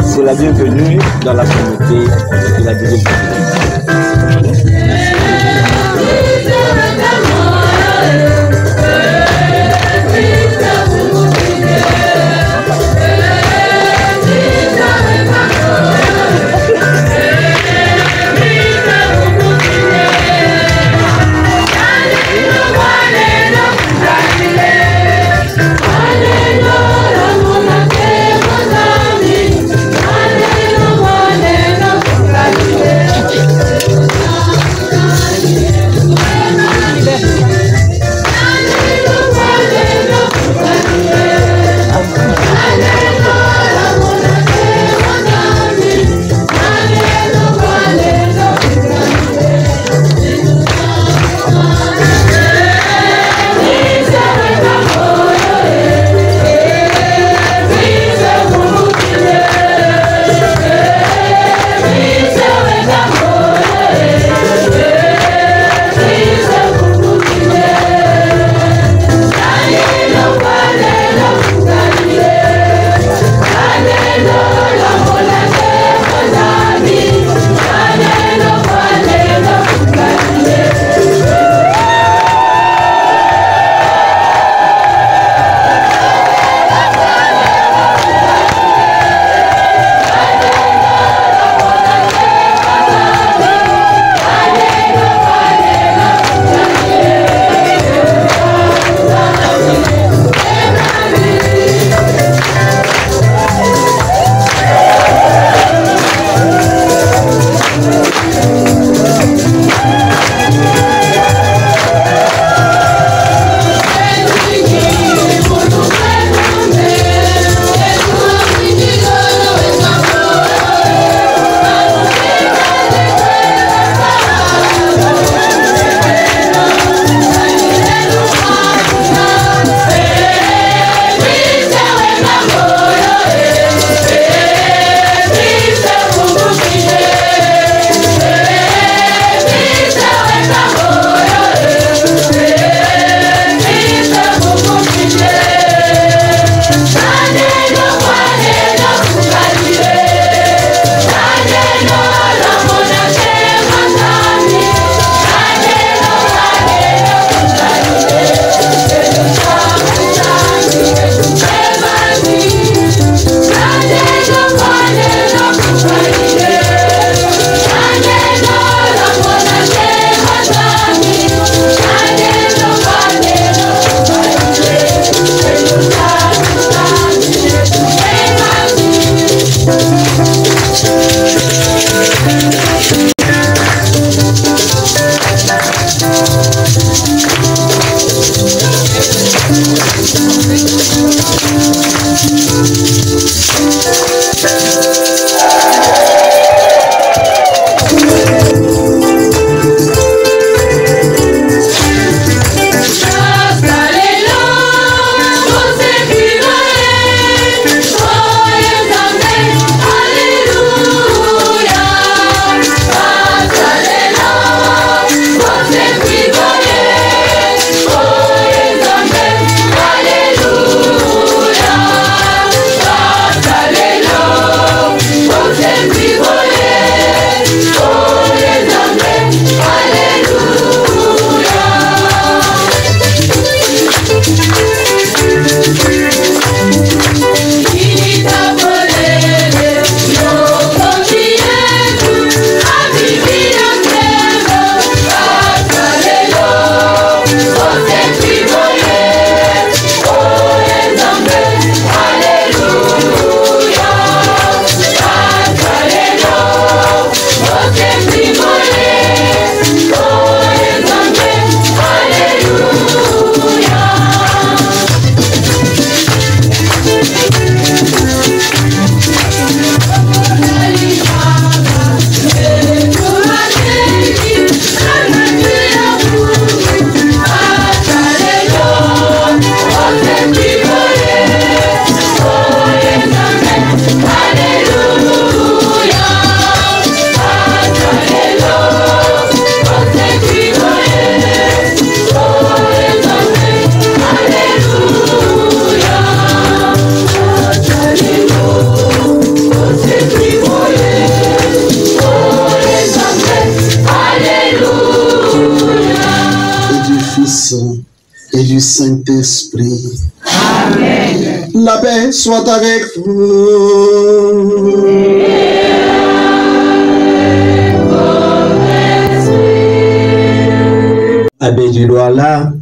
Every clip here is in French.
C'est la bienvenue dans la communauté de la deuxième communauté. Saint-Esprit. Amen. La paix soit avec vous. Abbé du Loala,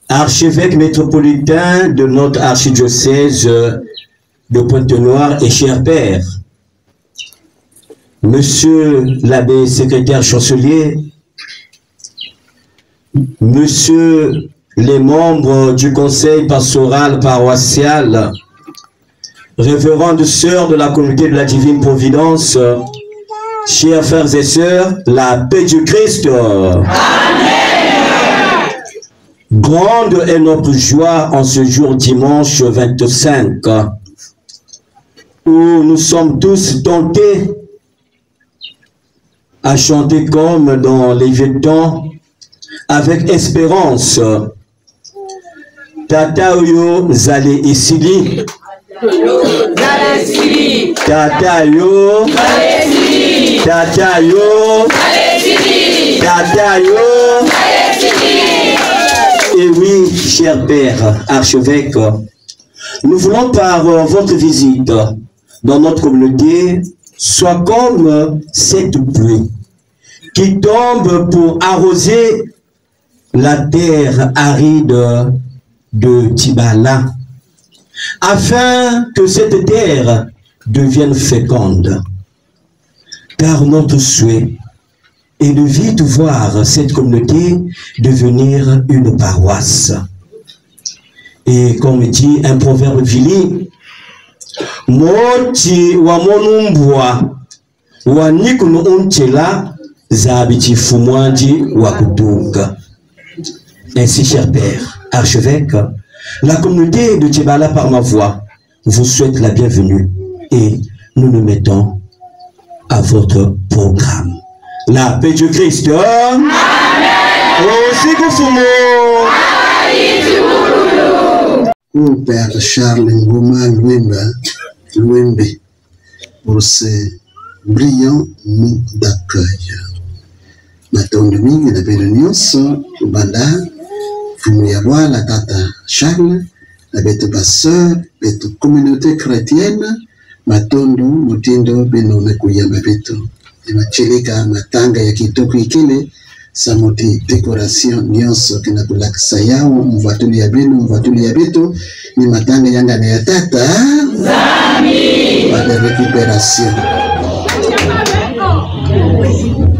archevêque métropolitain de notre archidiocèse de Pointe-Noire et cher père, monsieur l'abbé secrétaire chancelier, monsieur les membres du conseil pastoral paroissial, révérendes sœurs de la communauté de la divine providence, chers frères et sœurs, la paix du Christ. Amen. Grande est notre joie en ce jour dimanche 25, où nous sommes tous tentés à chanter comme dans les vieux temps, avec espérance. Tata yo zale isili. Tata yo. Tata yo. Tata yo. Et oui, cher père, archevêque, nous voulons par votre visite dans notre communauté soit comme cette pluie qui tombe pour arroser la terre aride de Tibala, afin que cette terre devienne féconde. Car notre souhait est de vite voir cette communauté devenir une paroisse. Et comme dit un proverbe vili, Moti wa monumbwa wa nikunu untela zabiti fumwanji wa kutunga. Ainsi, cher père, archevêque, la communauté de Tibala par ma voix vous souhaite la bienvenue et nous nous mettons à votre programme. La paix du Christ. Amen. Au Père Charles Ngoma Louembe pour ce brillant mot d'accueil. Matondo mingi na pendo nyonso banda fumu ya Bwana Tata Charles na beto baseur beto communauté chrétienne matondo mutindo beno mekuyamba beto imacheleka matanga ya kitoko ikile samoti decoration nyonso kinatulakisa yao mvatuli ya beto ni matanga yanga na ya Tata Zami ba de récupération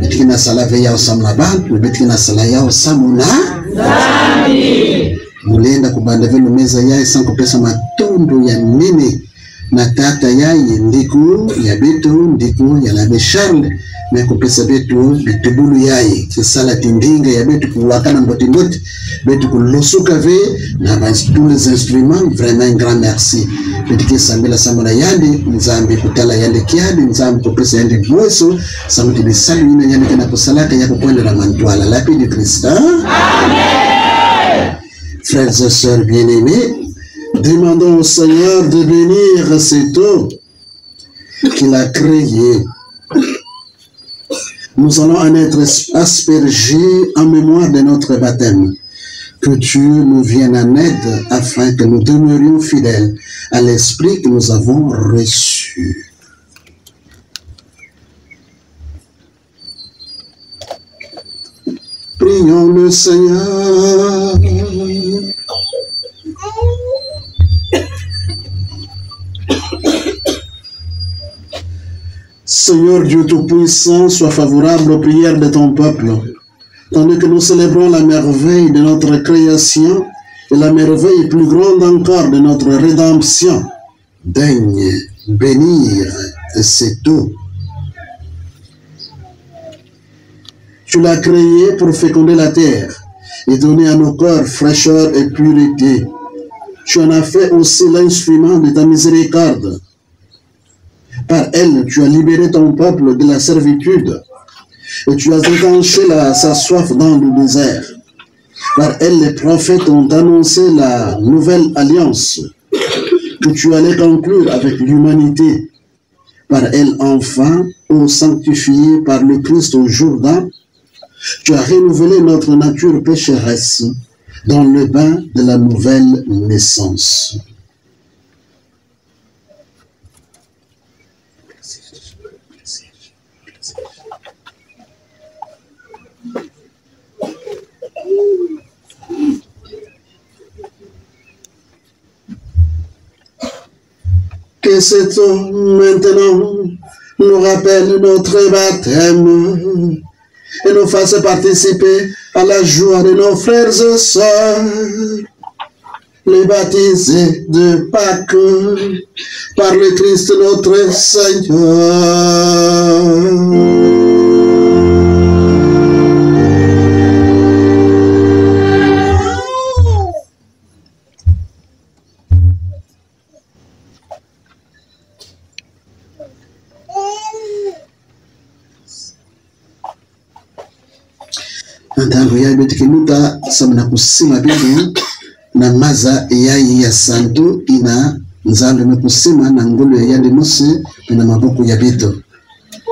betkina sala veya osamla bantu betkina sala yao samuna Zami mulenda kubanda velo meza yae sanko pesa matondo ya nene na tata yaye ndiku ya beto ndiku ya labe Charles mais kopesa beto bitubulu yaye kisala tindinga ya beto kuwakana mbote beto kulosuka ve na tous les instruments. Vraiment un grand merci betike sambela samona yande nzambe kutala yande kiade nzambe kopesa yande mweso samuti bisalu ina yande kana kusalaka yako kwenda na mantwala la paix du Christ. Amen. Frères et sœurs bien-aimés, demandons au Seigneur de bénir cette eau qu'il a créée. Nous allons en être aspergés en mémoire de notre baptême. Que Dieu nous vienne en aide afin que nous demeurions fidèles à l'esprit que nous avons reçu. Prions le Seigneur. Seigneur Dieu Tout-Puissant, sois favorable aux prières de ton peuple, tandis que nous célébrons la merveille de notre création et la merveille plus grande encore de notre rédemption. Daigne bénir cette eau. Tu l'as créée pour féconder la terre et donner à nos corps fraîcheur et pureté. Tu en as fait aussi l'instrument de ta miséricorde. Par elle, tu as libéré ton peuple de la servitude et tu as étanché sa soif dans le désert. Par elle, les prophètes ont annoncé la nouvelle alliance que tu allais conclure avec l'humanité. Par elle, enfin, ô sanctifié par le Christ au Jourdain, tu as renouvelé notre nature pécheresse dans le bain de la nouvelle naissance. Que cette eau maintenant nous rappelle notre baptême et nous fasse participer à la joie de nos frères et sœurs, les baptisés de Pâques par le Christ notre Seigneur. Ntango ya betikiluta samna kusima bitu na maza ya santo ina nzambe mekusima na ngolo ya demosi na maboko ya bitu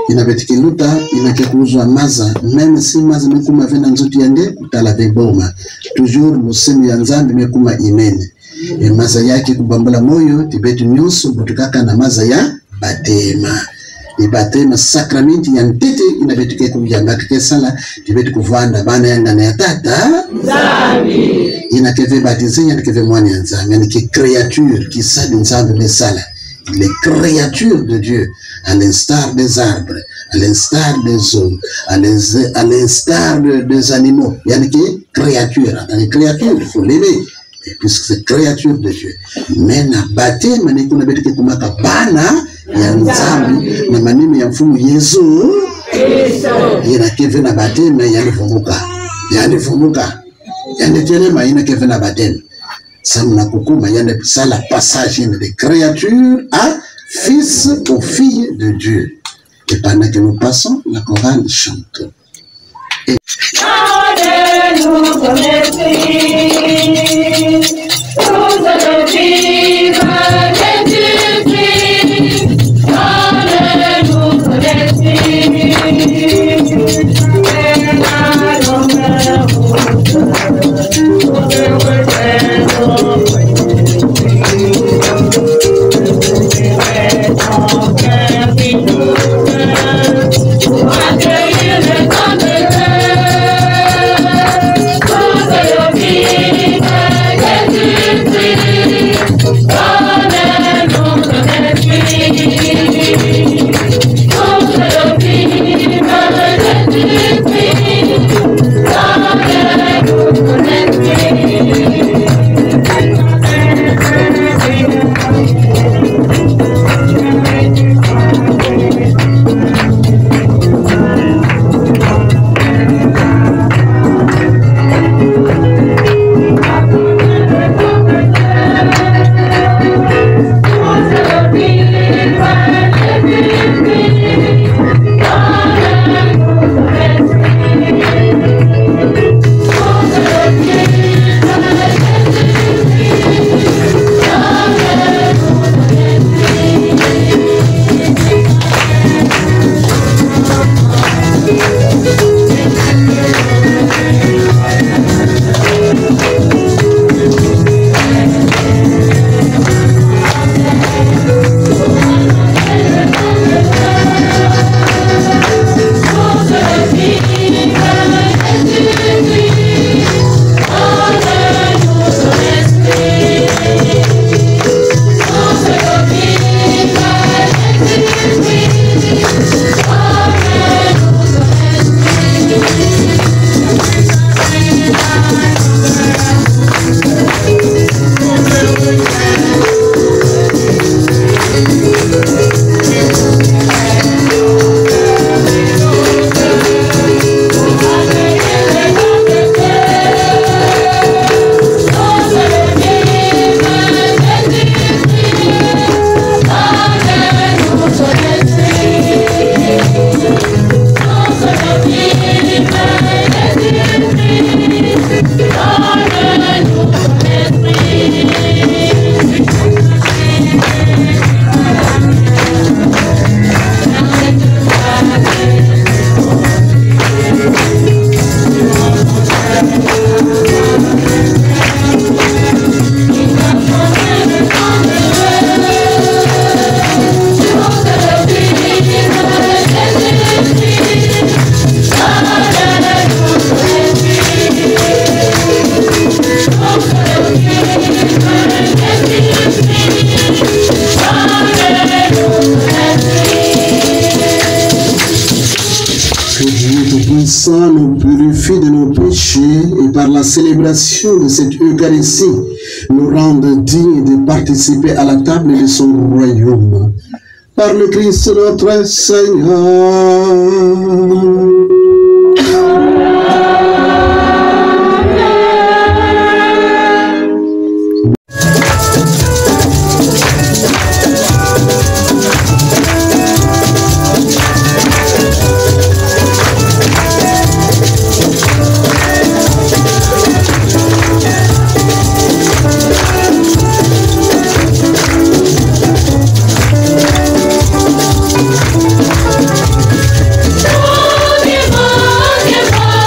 ina betikiluta ina kekuzwa maza même si maza mekuma vena nzuti yande kutala beboma toujours musimu ya nzambe mekuma imene e maza yake kubambula moyo tibetu nyonso butukaka na maza ya batema. Les baptêmes sacramenti ya ntete inabetuke kuyanga kekesala tibetu kuvanda bana yanga na tata nzambi inakeve baptisé yanakeve mwana ya nzambi yani ki créature qui sali nzambi mesala les créatures de Dieu à l'instar des arbres à l'instar des eaux à l'instar des animaux yani ki créature les créatures il faut l'aimer puisque c'est créature de Dieu mais na baptême ni kuna betuke kumaka bana ya nzambi na maneno ya mfumu Yesu ina keve na bateme yanifumuka yanitelema ina keve na bateme samna kukuma yana sala passage de créature à fils ou fille de Dieu. Et pendant que nous passons, la chorale chante. sang nous purifie de nos péchés et par la célébration de cette Eucharistie nous rende dignes de participer à la table de son royaume. Par le Christ notre Seigneur. Give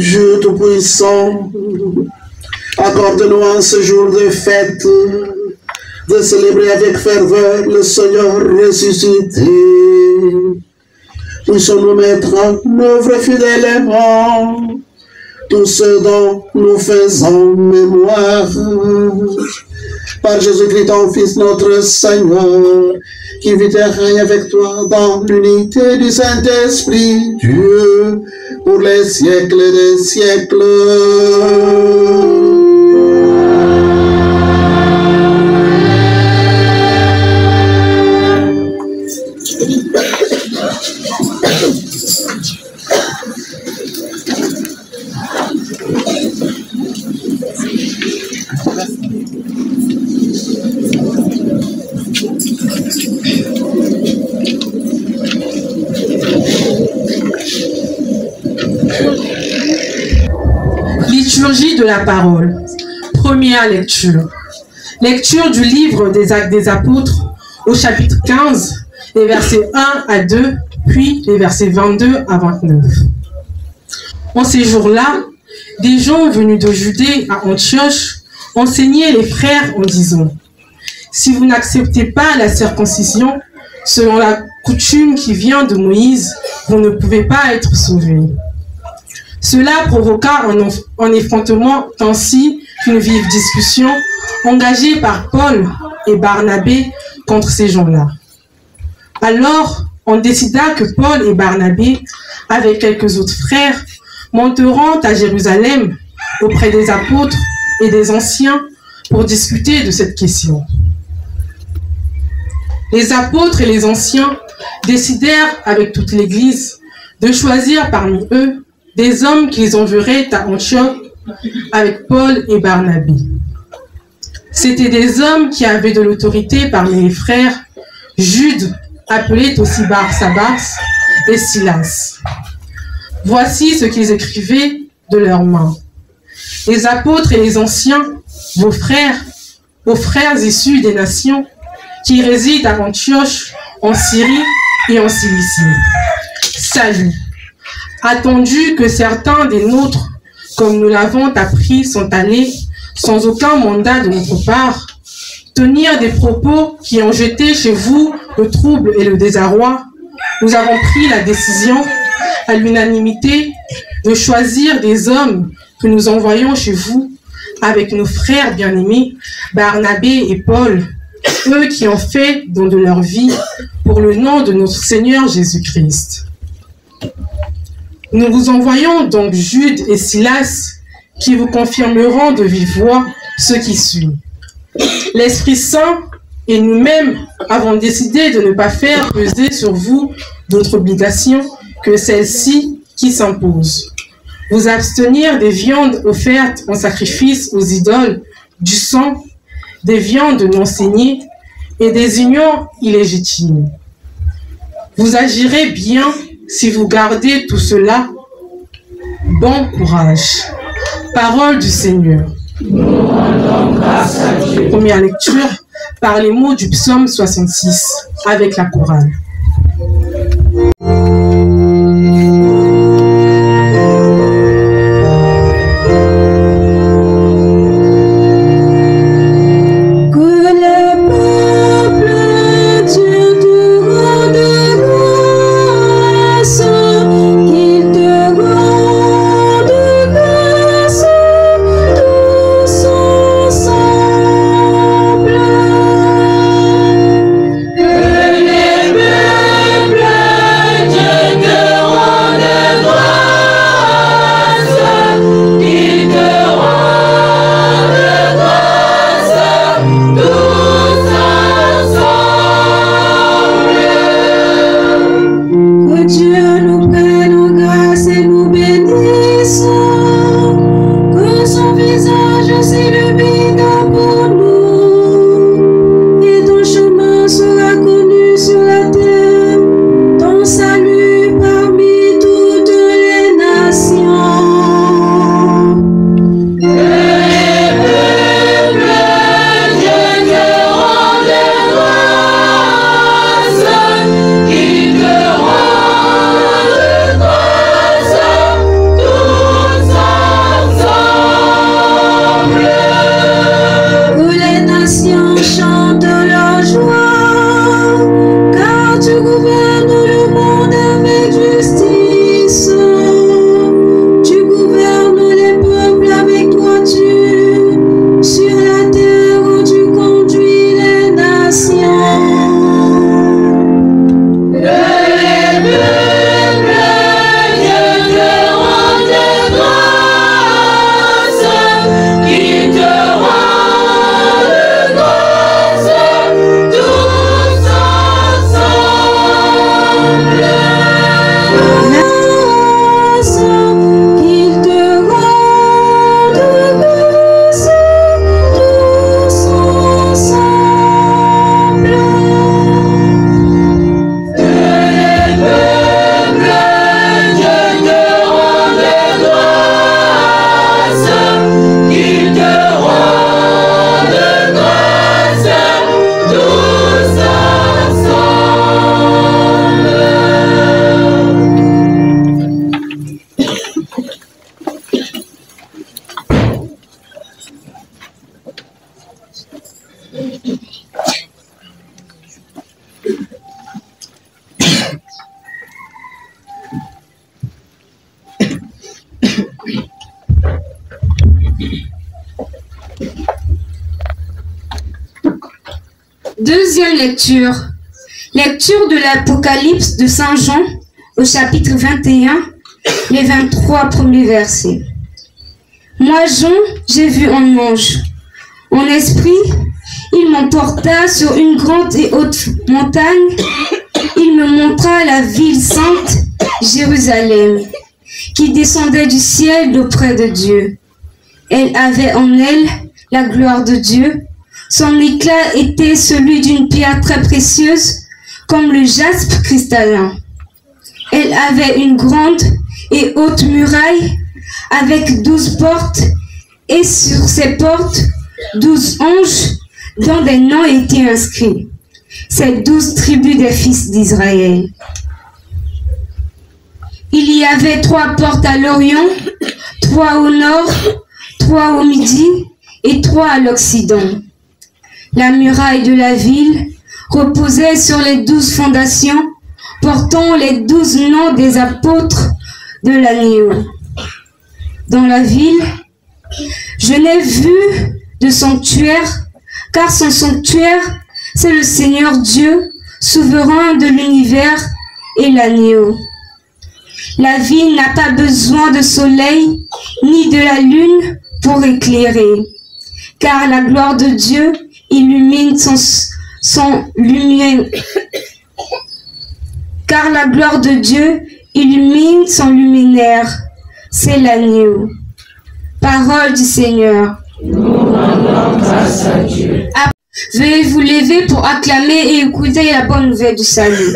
Dieu Tout-Puissant, accorde-nous en ce jour de fête de célébrer avec ferveur le Seigneur ressuscité. Puissions-nous mettre en œuvre fidèlement tout ce dont nous faisons mémoire. Par Jésus-Christ, ton Fils, notre Seigneur, qui vit et règne avec toi dans l'unité du Saint-Esprit, Dieu, pour les siècles des siècles. Liturgie de la parole. Première lecture. Lecture du livre des Actes des Apôtres au chapitre 15, les versets 1 à 2, puis les versets 22 à 29. En ces jours-là, des gens venus de Judée à Antioche enseignaient les frères en disant: si vous n'acceptez pas la circoncision, selon la coutume qui vient de Moïse, vous ne pouvez pas être sauvés. Cela provoqua un effrontement ainsi qu'une vive discussion engagée par Paul et Barnabé contre ces gens-là. Alors, on décida que Paul et Barnabé, avec quelques autres frères, monteront à Jérusalem auprès des apôtres et des anciens pour discuter de cette question. Les apôtres et les anciens décidèrent avec toute l'Église de choisir parmi eux des hommes qu'ils enverraient à Antioche avec Paul et Barnabé. C'étaient des hommes qui avaient de l'autorité parmi les frères, Jude, appelé aussi Barsabas, et Silas. Voici ce qu'ils écrivaient de leurs mains. Les apôtres et les anciens, vos frères issus des nations, qui résident à Antioche, en Syrie et en Cilicie. Salut! Attendu que certains des nôtres, comme nous l'avons appris, sont allés, sans aucun mandat de notre part, tenir des propos qui ont jeté chez vous le trouble et le désarroi, nous avons pris la décision, à l'unanimité, de choisir des hommes que nous envoyons chez vous, avec nos frères bien-aimés, Barnabé et Paul, eux qui ont fait don de leur vie pour le nom de notre Seigneur Jésus-Christ. Nous vous envoyons donc Jude et Silas, qui vous confirmeront de vive voix ce qui suit. L'Esprit Saint et nous-mêmes avons décidé de ne pas faire peser sur vous d'autres obligations que celles-ci qui s'imposent. Vous abstenir des viandes offertes en sacrifice aux idoles, du sang, des viandes non saignées et des unions illégitimes. Vous agirez bien si vous gardez tout cela. Bon courage. Parole du Seigneur. Nous rendons grâce à Dieu. Première lecture par les mots du psaume 66 avec la chorale. Que les Deuxième lecture. Lecture de l'Apocalypse de Saint Jean au chapitre 21, les 23 premiers versets. Moi, Jean, j'ai vu un ange. En esprit, il m'emporta sur une grande et haute montagne. Il me montra la ville sainte, Jérusalem, qui descendait du ciel d'auprès de Dieu. Elle avait en elle la gloire de Dieu. Son éclat était celui d'une pierre très précieuse, comme le jaspe cristallin. Elle avait une grande et haute muraille avec 12 portes, et sur ces portes, 12 anges dont des noms étaient inscrits. Ces 12 tribus des fils d'Israël. Il y avait 3 portes à l'Orient, 3 au nord, 3 au midi et 3 à l'Occident. La muraille de la ville reposait sur les 12 fondations portant les 12 noms des apôtres de l'agneau. Dans la ville, je n'ai vu de sanctuaire, car son sanctuaire, c'est le Seigneur Dieu, souverain de l'univers et l'agneau. La ville n'a pas besoin de soleil ni de la lune pour éclairer, car la gloire de Dieu illumine son lumière. Car la gloire de Dieu illumine son luminaire, c'est l'agneau. Parole du Seigneur. Nous rendons grâce à Dieu. Veuillez vous lever pour acclamer et écouter la bonne nouvelle du salut.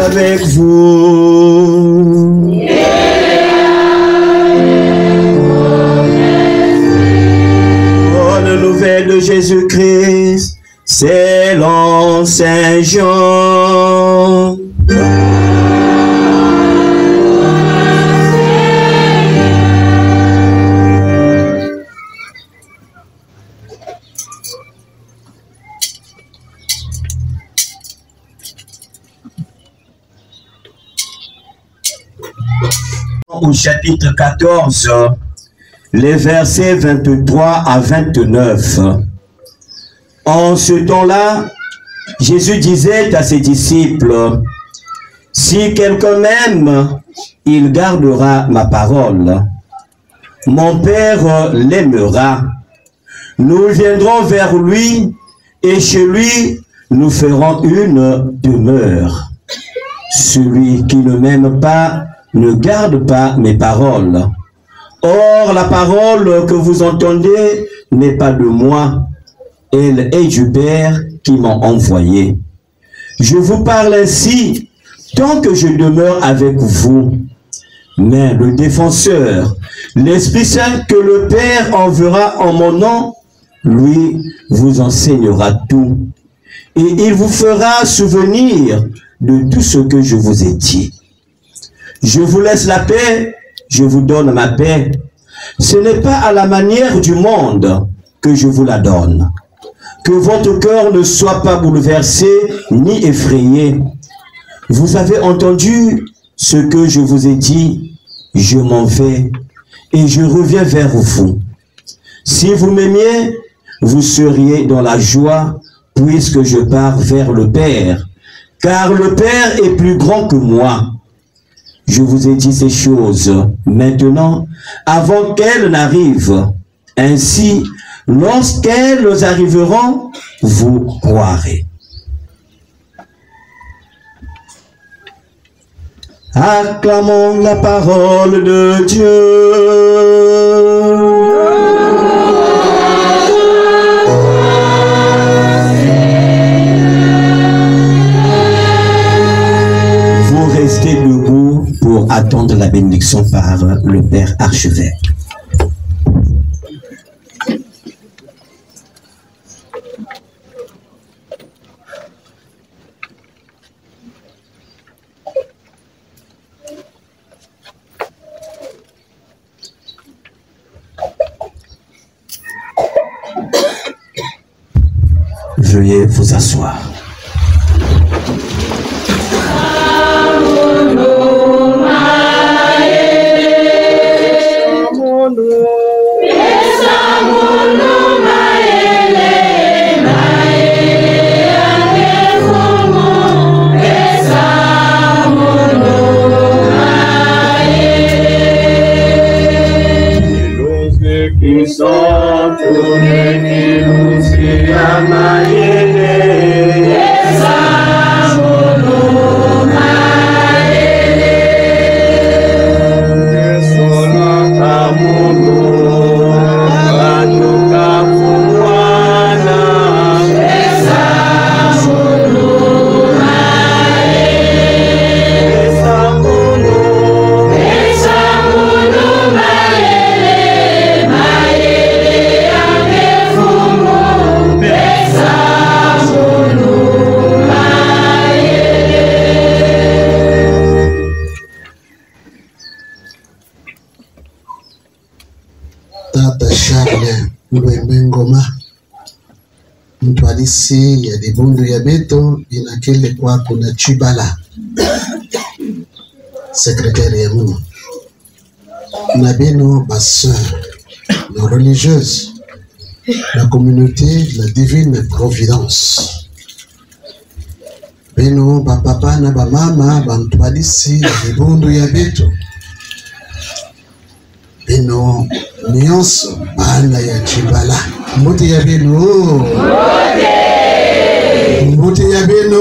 Avec vous. Bonne nouvelle de Jésus-Christ, c'est l'ange selon Saint Jean. Au chapitre 14, les versets 23 à 29. En ce temps-là, Jésus disait à ses disciples, « Si quelqu'un m'aime, il gardera ma parole. Mon Père l'aimera. Nous viendrons vers lui, et chez lui, nous ferons une demeure. Celui qui ne m'aime pas, ne garde pas mes paroles. Or, la parole que vous entendez n'est pas de moi, elle est du Père qui m'a envoyé. Je vous parle ainsi, tant que je demeure avec vous. Mais le défenseur, l'Esprit Saint que le Père enverra en mon nom, lui vous enseignera tout. Et il vous fera souvenir de tout ce que je vous ai dit. Je vous laisse la paix, je vous donne ma paix. Ce n'est pas à la manière du monde que je vous la donne. Que votre cœur ne soit pas bouleversé ni effrayé. Vous avez entendu ce que je vous ai dit, je m'en vais et je reviens vers vous. Si vous m'aimiez, vous seriez dans la joie puisque je pars vers le Père, car le Père est plus grand que moi. Je vous ai dit ces choses maintenant, avant qu'elles n'arrivent. Ainsi, lorsqu'elles arriveront, vous croirez. Acclamons la parole de Dieu. Pour attendre la bénédiction par le Père archevêque. Veuillez vous asseoir. Mtwalisi ya Dibundu ya Beto inakele kwa kuna Chibala secrétaire ya Muno na beno basseur na religieuse la communauté de la divine providence beno bapapa na bamama bantwalisi ya Dibundu ya Beto beno nyonso bana ya Chibala mbote ya beno mbote ya beno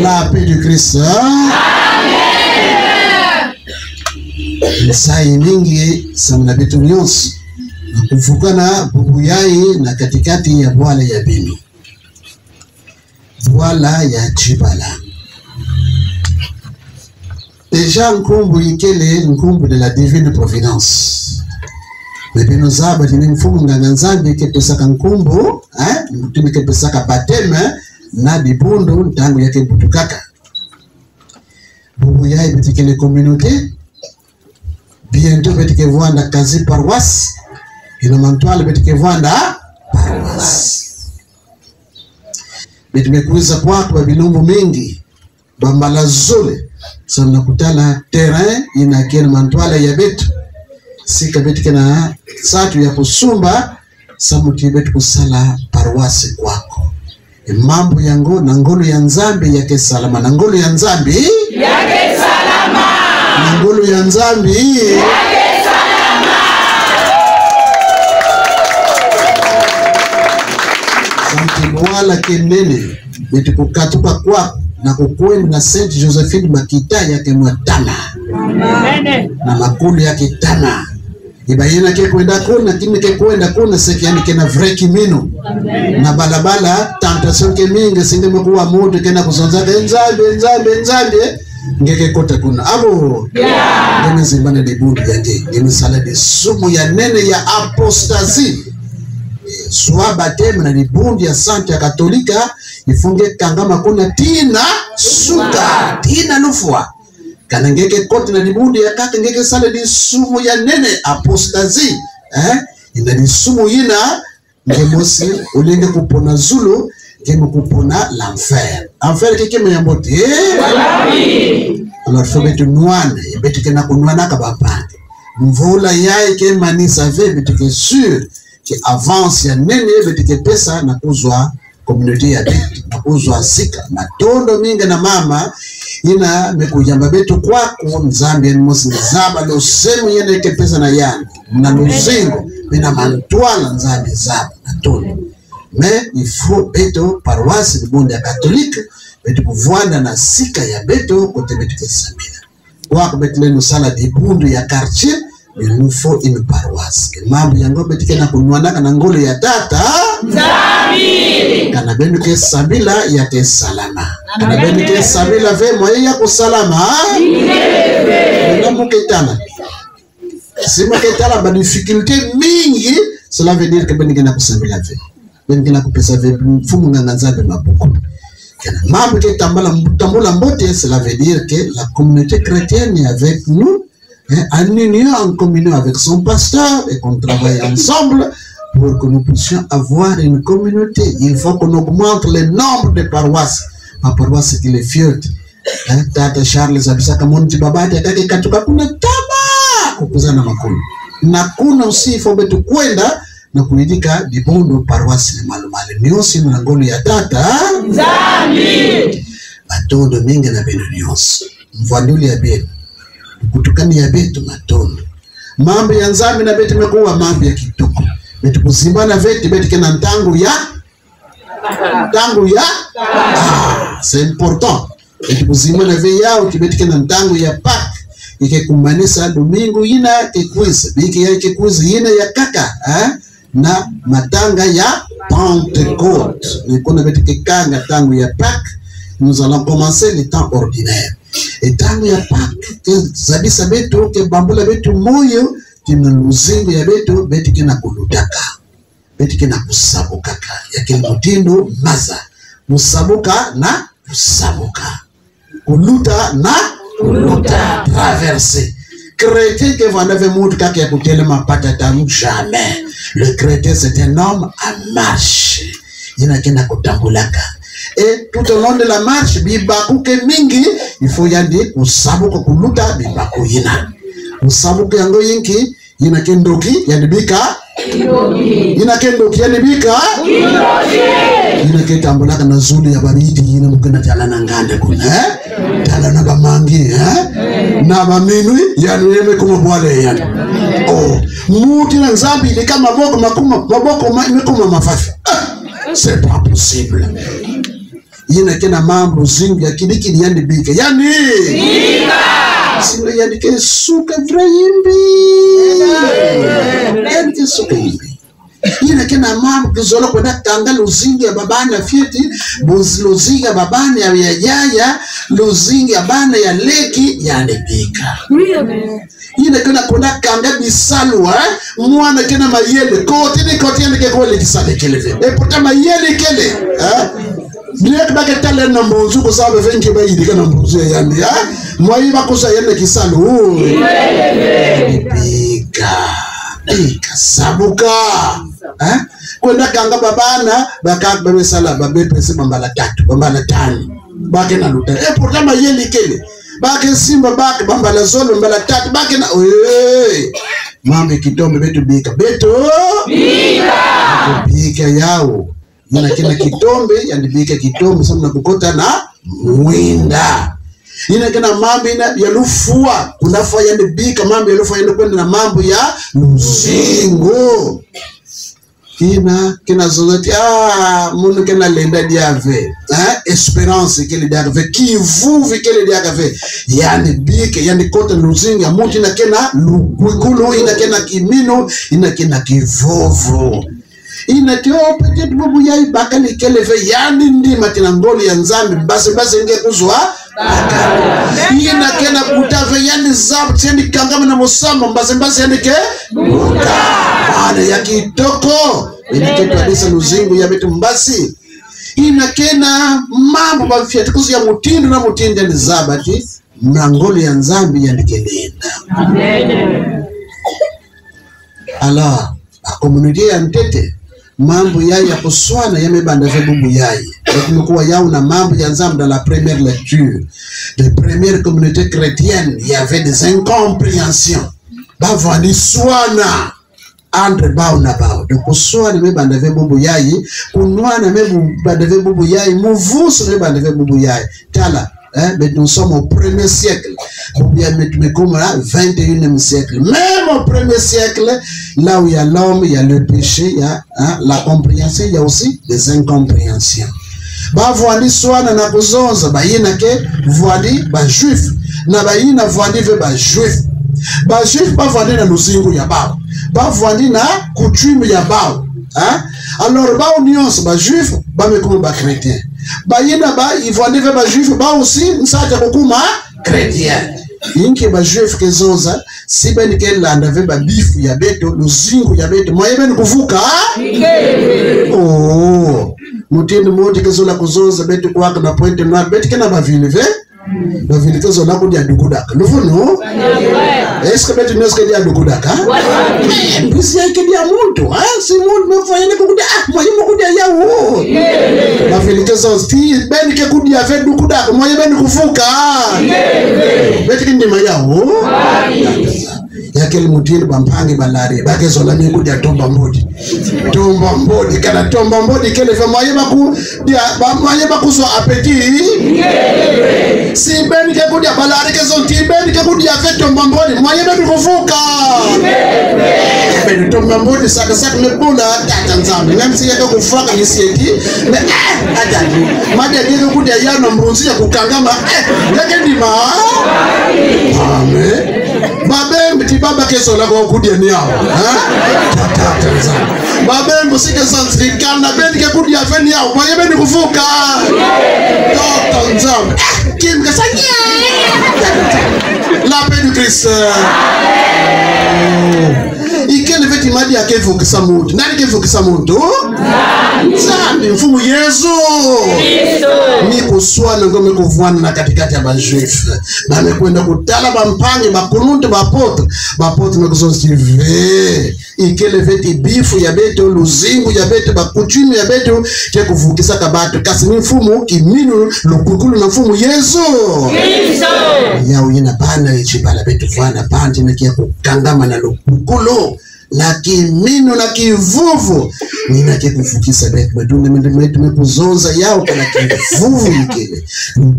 la paix du Christ. Amen. Sai mingi samna betu nyonso na kufukana bubu yai na katikati ya bwala ya beno bwala ya Chibala. Déjà nkumbu ikele nkumbu de la divine providence. Mepeno zaba tini mfumu nganga nzambi ke pesa kankumbo, mtumi ke pesa ka bateme na dibundo ntangu yake butukaka. Bubu yai betike les communautés. Bientôt betike voanda kazi paroisse. Ina mantuale betike voanda paroisse. Betumekuiza kwako babilumbu mingi. Bambala zole. Sana kutala terrain ina kena mantuale ya betu. Sika betike na satu ya kusumba. Samuti betu kusala paroisse kwako. Mambo yango na ngolo ya nzambi yake salama. Na ngolo ya nzambi yake salama. Na ngolo ya nzambi yake salama. Santi wala kenene beti kukatuka kwako na kukwenda na Saint Josephine Makita yake mwatana. Amen. Na makulu yake tana. Ibayena ke kwenda kuna kimi ke kwenda kuna seki yani kena vrai kimino. Na balabala tentation ke mingi sinde mkuwa mutu kena kusonza nzambe ngeke kota kuna abo ngene zimbana de budu yake ngene sala de sumu ya nene ya apostasie soit baptême na libundi ya Sante ya Katolika ifunge kangama kuna tina suka tina nufwa kana ngeke kote na libundi ya kaka ngeke sala de sumu ya nene apostasie ina di sumu yina ngemosi ulenge kupona zulu ngeme kupona l'enfer enfer keke meyambote alors faut betu nuane betu kena kunwana kabapande mvula yae ke manisa ve betu ke sûr que avance ya nene betu ke pesa na kuzwa communauté ya betu na kuzwa sika matondo mingi na mama ina mekujamba betu kwako nzambi ya mosi zaba lo semu yene ke pesa na yani na luzingo bina mantuala nzambi zaba matondo. Mais il faut beto paroisse du monde catholique beto kuvuanda na sika ya beto kote beto kesambila kwa beto le sala de bundu ya quartier il nous faut une paroisse mambo yango beto kena kunwana kana ngolo ya tata nzambi kana benu kesambila ya kesalama kana benu kesambila ve moyo ya kusalama na muketana sima ketala ba difficulté mingi cela veut dire que benu kena kusambila ve bengina kupesa mfumu nganga nzambe mabuku kana mambo ke tambula mbote cela veut dire que la communauté chrétienne est avec nous en union en communion avec son pasteur et qu'on travaille ensemble pour que nous puissions avoir une communauté. Il faut qu'on augmente le nombre de paroisses. Ma paroisse qui est fière tata Charles abisaka monti babati atake katuka kuna taba kupuzana makulu na kuna aussi il faut betu kwenda na kuidika dibondo paroisse ni malumale nyosi na ngolo ya tata nzambi matondo mingi na beno nyosi mvanduli ya beno kutukani ya betu matondo mambo ya nzambi na betu mekuwa mambo ya kitoko betu kuzimbana veti betu kena ntangu ya c'est important betu kuzimbana ve yao betu kena ntangu ya pak ike kumanisa domingo yina kekwiza biki ya kekwiza yina ya kaka na matanga ya Pentecôte. Nous allons commencer le temps ordinaire. Et tangu ya Pâques, que zabisa beto, que bambula beto moyo, que naluzingo ya beto, beti kina kulutaka. Beti kina kusabukaka. Ya kile mutindo maza. Musabuka na kusabuka. Kuluta na kuluta. Traverser. Chrétien que vous avez montré qu'il y a coûté le mapatatam jamais. Le chrétien c'est un homme en marche. Il n'a qu'un akotambulaka. Et tout au long de la marche, bibaku ke mingi, il faut y aller usabu ko kuluta bibaku yina. Usabu ke yango yinki, yina kendoki, yanibika. Yina kendoki, yanibika. Yina ketambulaka na zuli ya baridi, yina mukena tala na ngande kuna. Tala na bamangi, na baminui, yanueme kuma bwale yani. Oh, muti na nzambi ile kama maboko mekuma mafafi. C'est pas possible. Yina kena mambo zingi ya kidiki yani bika. Yani bika. Sile yani ke suka vrayimbi. Yani ke suka yimbi. Ina kena mambo kizolo kwenda tanga luzingi ya babani ya fieti, luzingi ya babani ya yaya, luzingi ya bana ya leki ya nebika. Ina kena kwenda kanga bisalwa, mwana kena mayele, kote ya nike kwa lekisale kele. Pota mayele kele. Direct bake tale na mbozu ko sabe venke ba yidi kana mbozu ya yandi ha mwayi bakosa yende kisalo bika sabuka ha kwenda kanga babana baka bebe sala babe pese bambala 3 bambala 5 bake na luta pourtant mayeli kele bake simba bake bambala zolo bambala 3 bake na mambe kitombe betu bika yao yana kena kitombe yandibika kitombe sababu nakukota na mwinda ina kena mambo ina ya lufua kunafaa yandibika mambo ya lufua kwenda na mambo ya luzingo kina zozati munu kena lenda diave esperance kele diave kivuvi kele diave yandibika yandikota luzingo ya muti ina kena lukulu ina kena kimino ina kena kivovo ina tio petit bubu yai bakali keleve yani ndima tina ngoli ya nzambi basi nge kuzwa ina kena kutave yani zabu tiendi kangama na musamba basi yani ke bana ya kitoko ina ketu adisa luzingu ya betu mbasi ina kena mambo bafia tikuzi ya mutindu na mutindu ya nizabati na ngoli ya nzambi ya ndikelenda ala komunite ya ntete mambo yai ya kuswana yamebanda bubu yai kumekuwa yao na mambo ya nzambe dans la première lecture de première communauté chrétienne il y avait des incompréhensions bavani swana entre bao na bao de kuswana mebanda bubu yai kunwana mebanda bubu yai muvusu mebanda bubu yai tala mais nous sommes au 1er siècle. Ou bien nous sommes au 21e siècle. Même au 1er siècle, là où il y a l'homme, il y a le péché, il y a la compréhension, il y a aussi des incompréhensions. Ba voili swana na kuzonza ba yina ke voili ba juif na ba yina voili ve ba juif. Ba juif ba voili na luzingu ya bao. Ba voili na coutume ya bao. Alors ba union ba juif ba mekumu ba chrétien. Bayina ba ivandeve ba juif ba aussi nsaja kokuma chrétien inke ba juif kezoza siben ke landa ve ba bifu ya beto luzingu ya beto moye ben kuvuka mutende moti kezola kuzoza beto kwa na pointe noir beto kena ba vile ve ba vile kezola ko dia dukudaka lufuno est-ce que beto neske dia dukudaka bisi yake dia muntu si muntu mfanyene kukudia moye mukudia yao ba vile kezoza ti ben ke kudia ve dukudaka moye ben kuvuka beto kindima yao yakeli mutini bampange balari bakezola mingu dia tomba mbodi kana tomba mbodi kele fa moye baku dia ba moye baku so appétit si ben ke kudia balari ke zo ti ben ke kudia fe tomba mbodi moye ben kuvuka ben tomba mbodi saka me pula tata nzambe même si yake kufuka nisieki me ajali made ke kudia yana mbunzi ya kukangama yake ndima amen babembe tibaba kesola kwa kudia ni hao tata nzambe babembe sike sanskrikan na ben ke kudia fe ni hao moye ben kuvuka tata nzambe kim kasanya la paix du Christ ikele veti madi ya kevu kisamutu nani kevu kisamutu nzambe mfumu Yesu ni kuswana ngome kuvuana na katikati ya bajuif na mekwenda kutala bampange bakununte bapote mekusonsive ikele veti bifu ya beto luzingu ya beto bakuchumi ya beto ke kuvukisa kabatu kasi ni mfumu kiminu lukukulu na mfumu Yesu yao yina bana ichibala beto fana panti na kia kukangama na lukukulu na kimino na kivuvu nina ke kufukisa beto badune tumekuzonza yao kana kivuvu ikele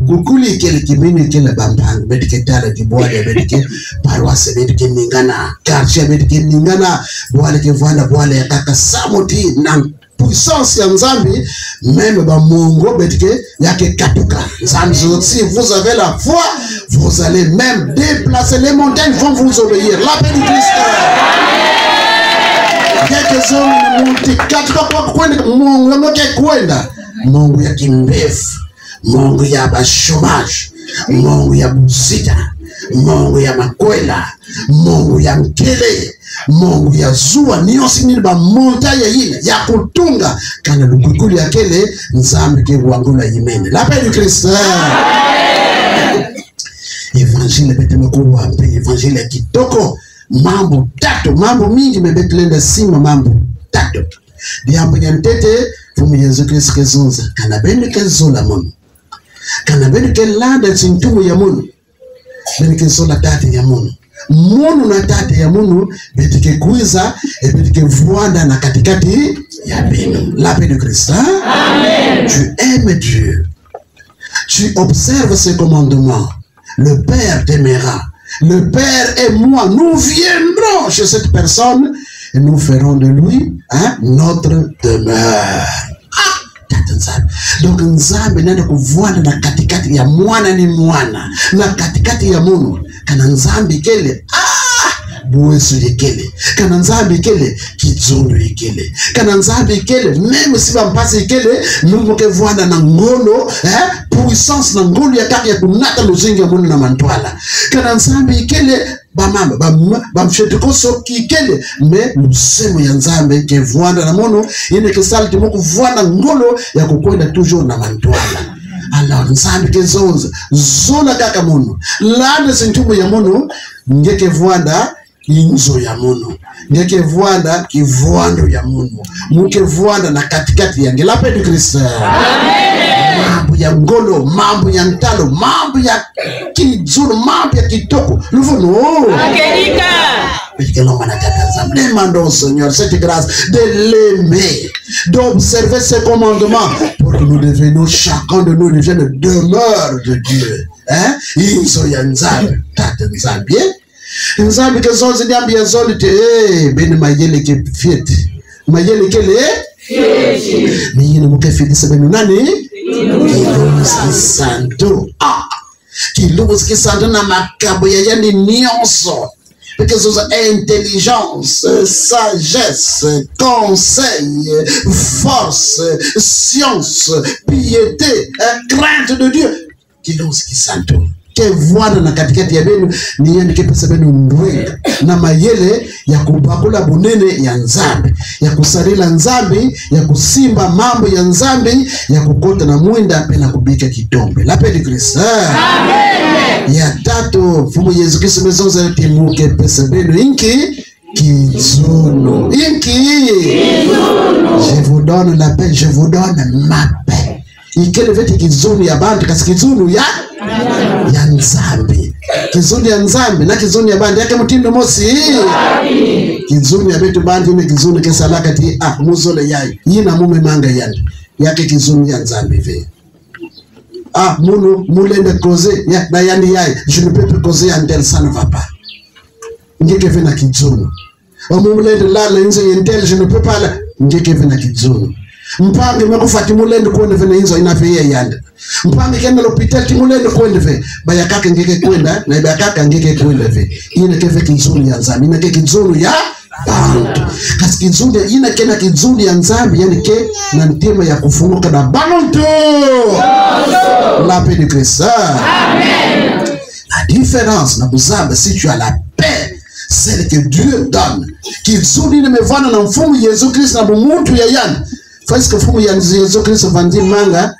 kukuli ikele kimino ikele bampanga beto ke tala kibwade beto ke parwase beto ke ningana karchia beto ke ningana bwale ke vana bwale ya kaka samoti na puissance ya nzambi même ba mongo betike yake katuka nzambi si vous avez la foi vous allez même déplacer les montagnes vont vous obéir la paix du Christ ngeke zona multi katika kwa kwenda Mungu ngoke kwenda Mungu ya kimbefu, Mungu ya bashomaji, Mungu ya buzita, Mungu ya makwela, Mungu ya mkele, Mungu ya zua niosi ni ba montagne yine ya kutunga kana lukukuli ya kele nzambe ke wangula yimene la paix du Christ. Evangile betema kuwa mpe evangile kitoko mambo tatu mambo mingi mebetulenda sima mambo tatu diambo nyantete fumu Yesu Kristo kezonza kana bende kezola mono kana bende kelanda sintumu ya mono bende kezola tate ya mono mono na tate ya mono betike kuiza betike vuanda na katikati ya beno la paix de Christ. Amen. Tu aimes Dieu, tu observes ses commandements, le Père t'aimera. Le Père et moi, nous viendrons chez cette personne et nous ferons de lui notre demeure. Donc nzambe nenda kuvuana na katikati ya mwana ni mwana na katikati ya munu kana nzambe kele buwesu yekele kana nzambe kele kizundu yekele kana nzambe kele même si bampasi yekele numuke vuana na ngolo puissance na ngolo ya kaki ya kunata luzingi ya munu na mantwala kana nzambe yekele bamama bamshetiko soki kele me lusemo ya nzambe ke vuana na mono ine kesali timoku vuana ngolo ya kukwenda toujours na mantwala. Alors nzambe ke zonza zona kaka mono lana sintumu ya mono ngeke vuanda inzo ya mono ngeke vuanda kivuando ya mono muke vuanda na katikati ya la paix du Christ. Amen. Mambo ya ngolo, mambo ya ntalo, mambo ya kizuru, mambo ya kitoko luvuno akelika que l'homme demandons au Seigneur cette grâce de l'aimer, d'observer ses commandements pour que nous devenions, chacun de nous devienne demeure de Dieu. Inzo ya nzambe tate nzambe nzambe ke zonzi ndiambi ya zoli te bene mayele ke fiete mayele ke le fiete miyine muke fiete sebenu nani kiluski santo kiluski santo na makabo ya yani nyonso parce que intelligence, sagesse, conseil, force, science, piété, crainte de Dieu. Kiluski santo ke vuana na katikati ya benu ni yandi ke pesa benu ndwe na mayele ya kubakula bunene ya nzambe ya kusarila nzambe ya kusimba mambo ya nzambe ya kukota na mwenda pena kubika kitombe la paix du Christ. Amen. Ya tatu fumu Yesu Kristo mezonza timuke pesa benu inki kizuno inki je vous donne la paix, je vous donne ma paix. Ikele veti kizunu ya bantu kasi kizunu ya nzambe kizunu ya nzambe na kizunu ya bantu yake mutindo mosi kizunu ya betu bantu ime kizunu kesalaka ti muzole yayi yina mume manga yandi yake kizunu ya nzambe ve munu mulende koze ya na yandi yayi je ne peux plus causer en tel ça ne va pas ngeke vena kizunu mulende lala inzo yentel je ne peux pas la ngeke vena kizunu mpange mekufati mulende kuende vena inzo inafeye yandi mpange kenda l'hôpital timulende kwende ve bayakaka ngeke kwenda na bayakaka ngeke kwenda ve ina kefe kizuni ya nzambe ina ke kizuni ya bantu kasi kizuni ina kena kizuni ya nzambe yani ke na ntema ya kufunguka na bantu la paix de Christ. Amen. La différence na buzamba si tu as la paix celle que Dieu donne kizuni ne mevana na mfumu Yesu Kristo na bumuntu ya yani parce que mfumu ya Yesu Kristo vandi manga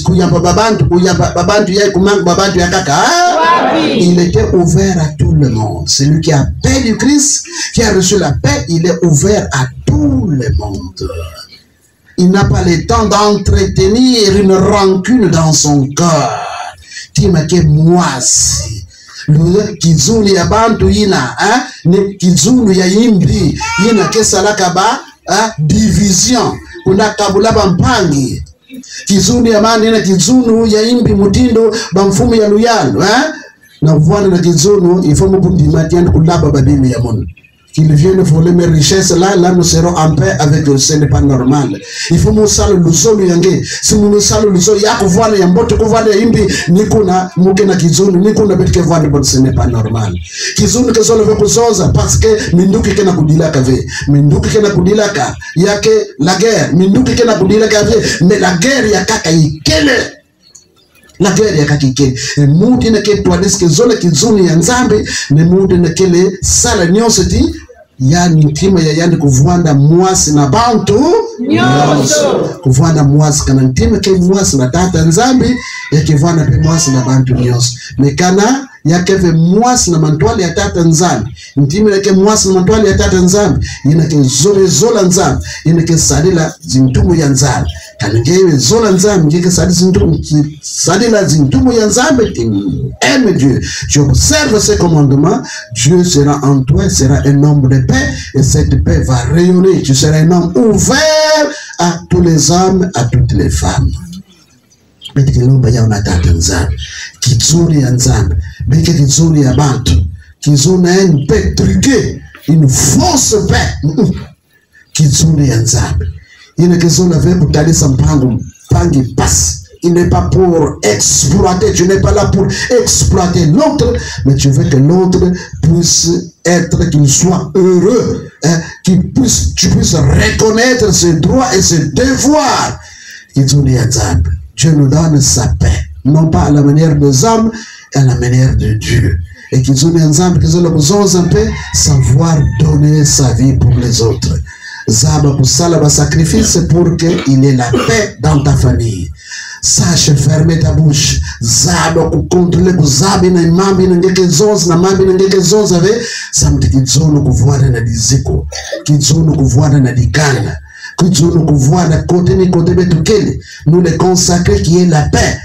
kuyamba babantu ya kumanga babantu ya kaka il était ouvert à tout le monde. Celui qui a paix du Christ, qui a reçu la paix, il est ouvert à tout le monde. Il n'a pas le temps d'entretenir une rancune dans son cœur. Timake mwasi kizulu ya bantu ina ne kizulu ya imbi ina kesalaka ba division kuna kabula bampangi kizunu ya mani na kizunu ya imbi mutindo bamfumu ya luyalo na vuana na kizunu ifomu bundimati yani kulaba babimi ya mono qu'ils viennent voler mes richesses, là nous serons en paix avec eux. Ce n'est pas normal. Il faut nous saluer le sol yange. Si nous saluons le sol, yako voile yambote kuvoile imbi nikuna mukena kizuni nikuna betike voile bon, ce n'est pas normal. Kizuni kezole veku zoza parce que minduki kena kudilaka ve, minduki kena kudilaka yake la guerre, minduki kena kudilaka ve, mais la guerre yakaka ikele. La guerre ya kakike muti na ke twadeske zole kizuni ya nzambe ne muti na kele sala nyonso ti ya ntima ya yandi kuvwanda mwasi na bantu nyonso kuvwanda mwasi kana ntima ke mwasi na tata nzambe ya kivwanda pe mwasi na bantu nyonso mekana ya keve mwasi na mantwali ya tata nzambe ntima ya ke mwasi na mantwali ya tata nzambe yina ke zole zola nzambe yina ke sadila zintumu ya nzambe kangewe zola nzambe ngeke sadila zintumu ya nzambe aime Dieu. Tu observes ses commandements, Dieu sera en toi, sera un homme de paix et cette paix va rayonner. Tu seras un homme ouvert à tous les hommes, à toutes les femmes. Beke lomba ya unatata nzambe kizuri ya nzambe beke kizuri ya bantu kizuri ya une paix truquée, une fausse paix kizuri ya nzambe. Il n'est que son avec pour t'aller sans prendre passe. Il n'est pas pour exploiter, tu n'es pas là pour exploiter l'autre, mais tu veux que l'autre puisse être, qu'il soit heureux, hein, tu puisses reconnaître ses droits et ses devoirs. Dieu nous donne sa paix, non pas à la manière des hommes, à la manière de Dieu. Et qu'ils ont ensemble, qu'ils ont besoin un peu savoir donner sa vie pour les autres. Zaba kusala ba sacrifice pour qu'il ait la paix dans ta famille. Sache fermer ta bouche. Zaba kukontrole kuzabi na mambi na ngeke zonzi na mambi na ngeke zonzi ave samti kizono kuvuana na diziko, kizono kuvuana na dikana, kizono kuvuana kote ni kote betukele. Nous les consacrer qui est la paix.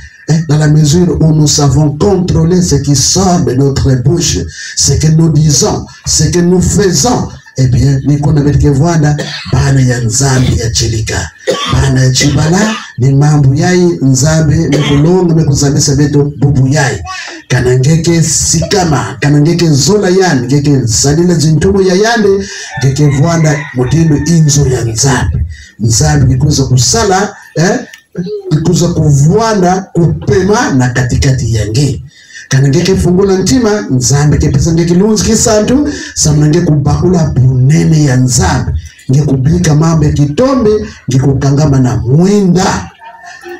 Dans la mesure où nous savons contrôler ce qui sort de notre bouche, ce que nous disons, ce que nous faisons, eh bien, ni kuna betike vwanda bana ya nzambi ya chilika bana ya chibala ni mambu yai nzambi mekulonga mekuzambisa beto bubu yai kanangeke sikama kanangeke zola yani ngeke sadila zintumu ya yande ngeke vwanda mutindo inzo ya nzambi kikuza kusala kikuza kuvwanda kupema na katikati yange kanangeke fungula ntima nzambe kepesa ngeke lunzi kisantu samnange kubakula bunene ya nzambe nge kubika mambo ya kitombe nge kukangama na mwenda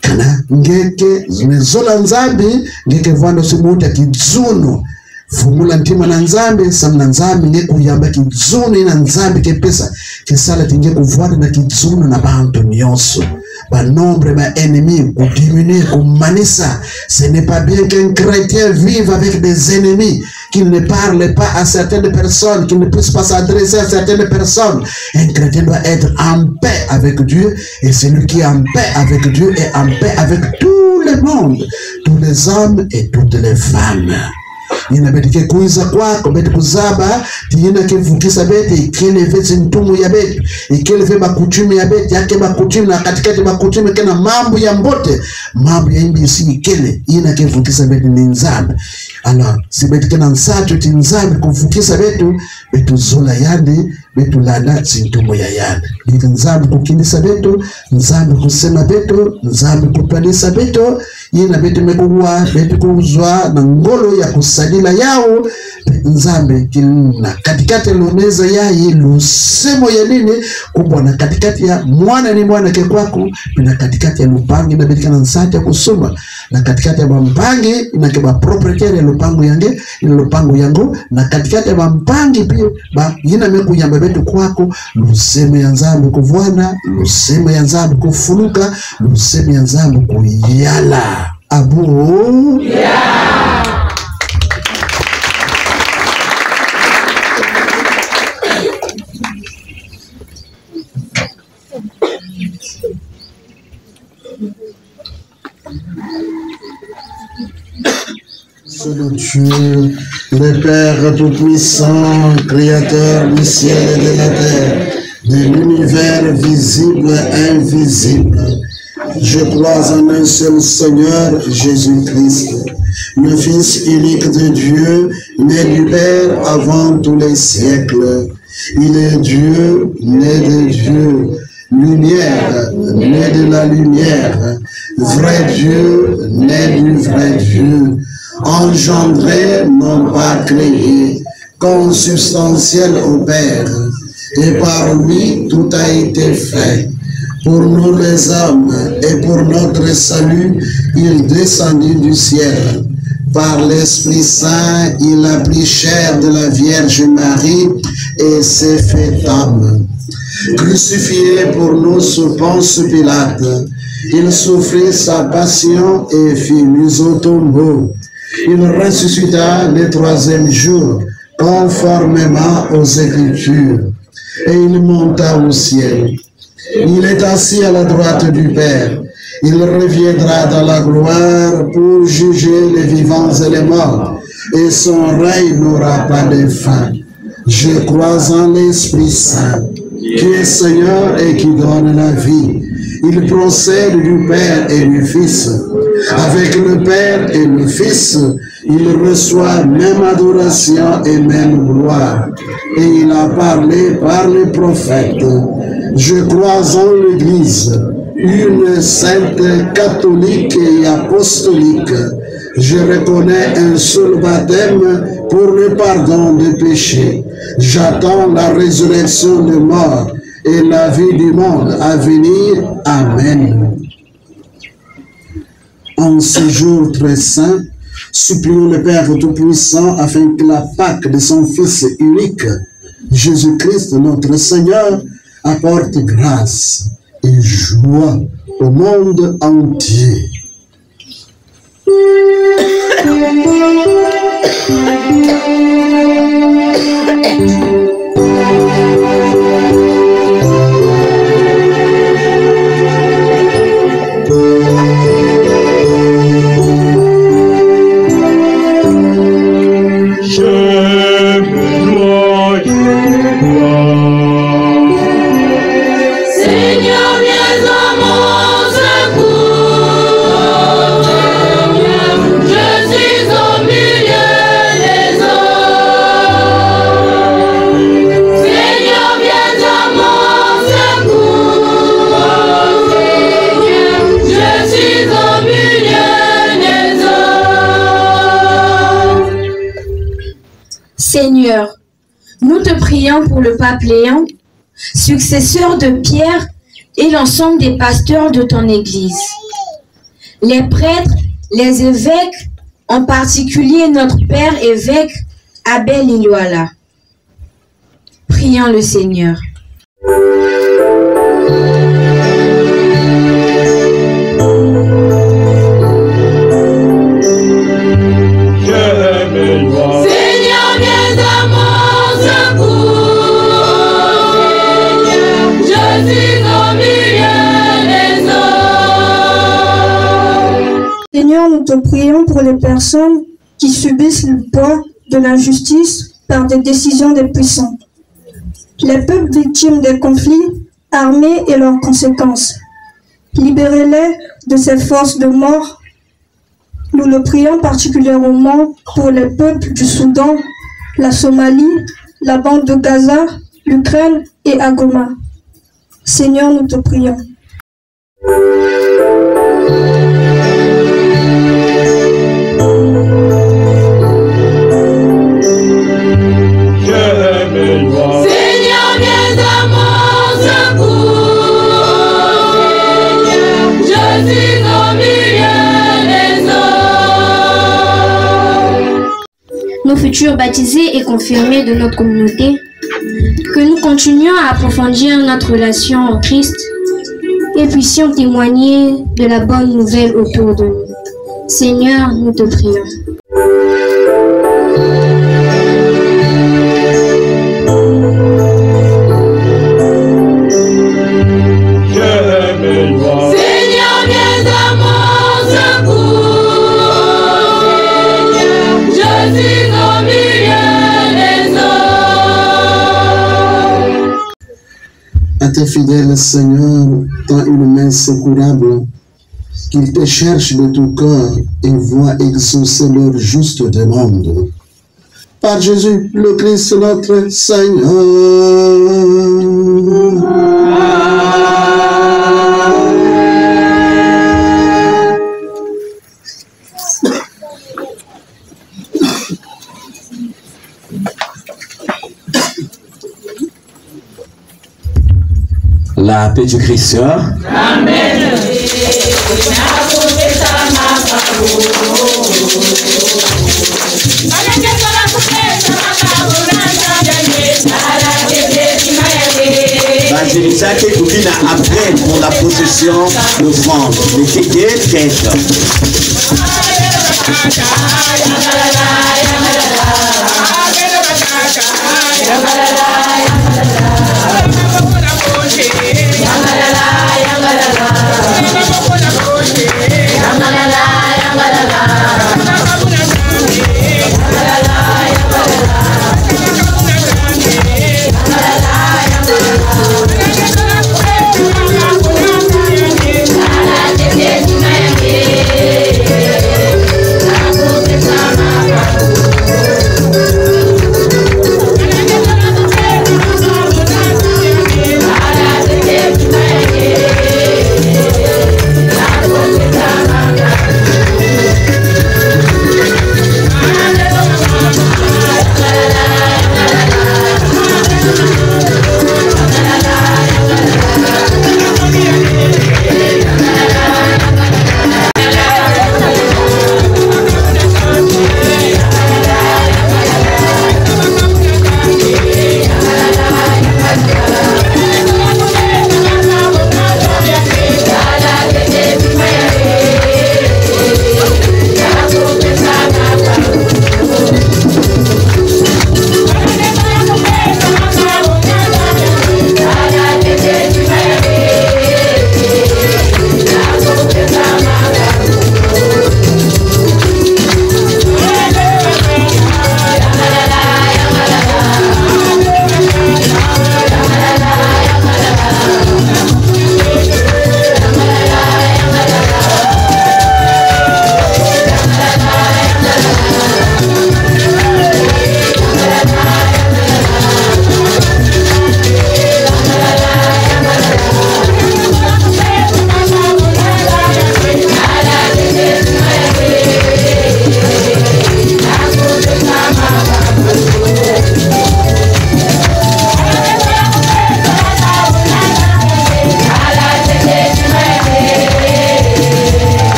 kana ngeke zimezola nzambe ngeke vwanda simuta kizuno fungula ntima na nzambe samna nzambe nge kuyamba kizuno ina nzambe kepesa kesala tinge kuvwanda na kizuno na bantu nyonso. Par nombre d'ennemis, pour diminuer, pour manissa. Ce n'est pas bien qu'un chrétien vive avec des ennemis, qu'il ne parle pas à certaines personnes, qu'il ne puisse pas s'adresser à certaines personnes. Un chrétien doit être en paix avec Dieu, et celui qui est en paix avec Dieu est en paix avec tout le monde, tous les hommes et toutes les femmes. Inabetike kuiza kwako beti kuzaba tiyina kivukisa beti ikeleve zintumu ya beti ikeleve bakuchumi ya beti yake bakuchumi na katikati bakuchumi kena mambo ya mbote mambo ya indi isi ikele ina kivukisa beti ni nzambe. Alors si beti kena nsacho ti nzambe kuvukisa betu zola yandi betu lala zintumu ya yandi beti nzambe kukilisa betu nzambe kusema betu nzambe kupalisa betu ina beti mekuwa beti kuzwa na ngolo ya kusadila yao nzambe kilina katikati ya lumeza yayi lusemo ya nini kubwa na katikati ya mwana ni mwana ke kwako na katikati ya lupangi na betika na nsati ya kusuma na katikati ya mpangi na keba proprietaire ya lupangu yange ina lupangu yangu na katikati ya mpangi pia ba yina meku yamba betu kwako lusemo ya nzambe kuvwana lusemo ya nzambe kufuluka lusemo ya nzambe kuyala abu yeah. C'est le Dieu, le Père Tout-Puissant, Créateur du ciel et de la terre, de l'univers visible et invisible. Je crois en un seul Seigneur, Jésus-Christ, le Fils unique de Dieu, né du Père avant tous les siècles, Il est Dieu, né de Dieu, lumière, né de la lumière, vrai Dieu, né du vrai Dieu, engendré, non pas créé, consubstantiel au Père, et par lui tout a été fait. Pour nous les hommes et pour notre salut, il descendit du ciel. Par l'Esprit Saint, il a pris chair de la Vierge Marie et s'est fait homme. Crucifié pour nous sous Ponce Pilate, il souffrit sa passion et fut mis au tombeau. Il ressuscita le troisième jour, conformément aux Écritures, et il monta au ciel. Il est assis à la droite du Père. Il reviendra dans la gloire pour juger les vivants et les morts, et son règne n'aura pas de fin. Je crois en l'Esprit Saint, qui est Seigneur et qui donne la vie. Il procède du Père et du Fils. Avec le Père et le Fils, il reçoit même adoration et même gloire. Et il a parlé par les prophètes. Je crois en l'Église, une sainte catholique et apostolique. Je reconnais un seul baptême pour le pardon des péchés. J'attends la résurrection des morts et la vie du monde à venir. Amen. En ce jour très saint, supplions le Père Tout-Puissant afin que la Pâque de son Fils unique, Jésus-Christ notre Seigneur, apporte grâce et joie au monde entier. Seigneur, nous te prions pour le pape Léon, successeur de Pierre et l'ensemble des pasteurs de ton Église. Les prêtres, les évêques, en particulier notre Père évêque Abel Iloala. Prions le Seigneur. Seigneur, nous te prions pour les personnes qui subissent le poids de l'injustice par des décisions des puissants. Les peuples victimes des conflits armés et leurs conséquences. Libérez-les de ces forces de mort. Nous le prions particulièrement pour les peuples du Soudan, la Somalie, la bande de Gaza, l'Ukraine et Agoma. Seigneur, nous te prions. Nos futurs baptisés et confirmés de notre communauté, que nous continuions à approfondir notre relation en Christ et puissions témoigner de la bonne nouvelle autour de nous. Seigneur, nous te prions. À tes fidèles, Seigneur, tends une main secourable, qu'ils te cherchent de tout cœur et voient exaucer leur juste demande. par Jésus le Christ notre Seigneur. La paix du Christ. Amen. Evangelisation qui après pour la procession d'offrande. Les tétés prêtres.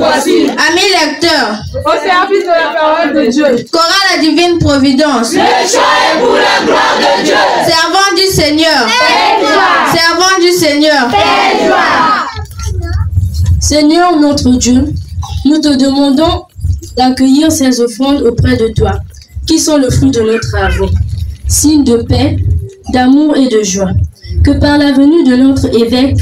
voici. Amis lecteurs, Au service de la parole de Dieu. chorale la divine providence. Le chant est pour la gloire de Dieu. Servant du Seigneur. Servant du Seigneur. Seigneur notre Dieu, nous te demandons d'accueillir ces offrandes auprès de toi, qui sont le fruit de nos travaux, signe de paix, d'amour et de joie. Que par la venue de notre évêque,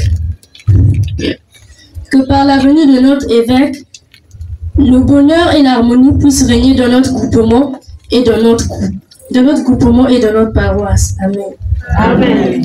le bonheur et l'harmonie puissent régner dans notre groupement et dans notre paroisse. Amen. Amen.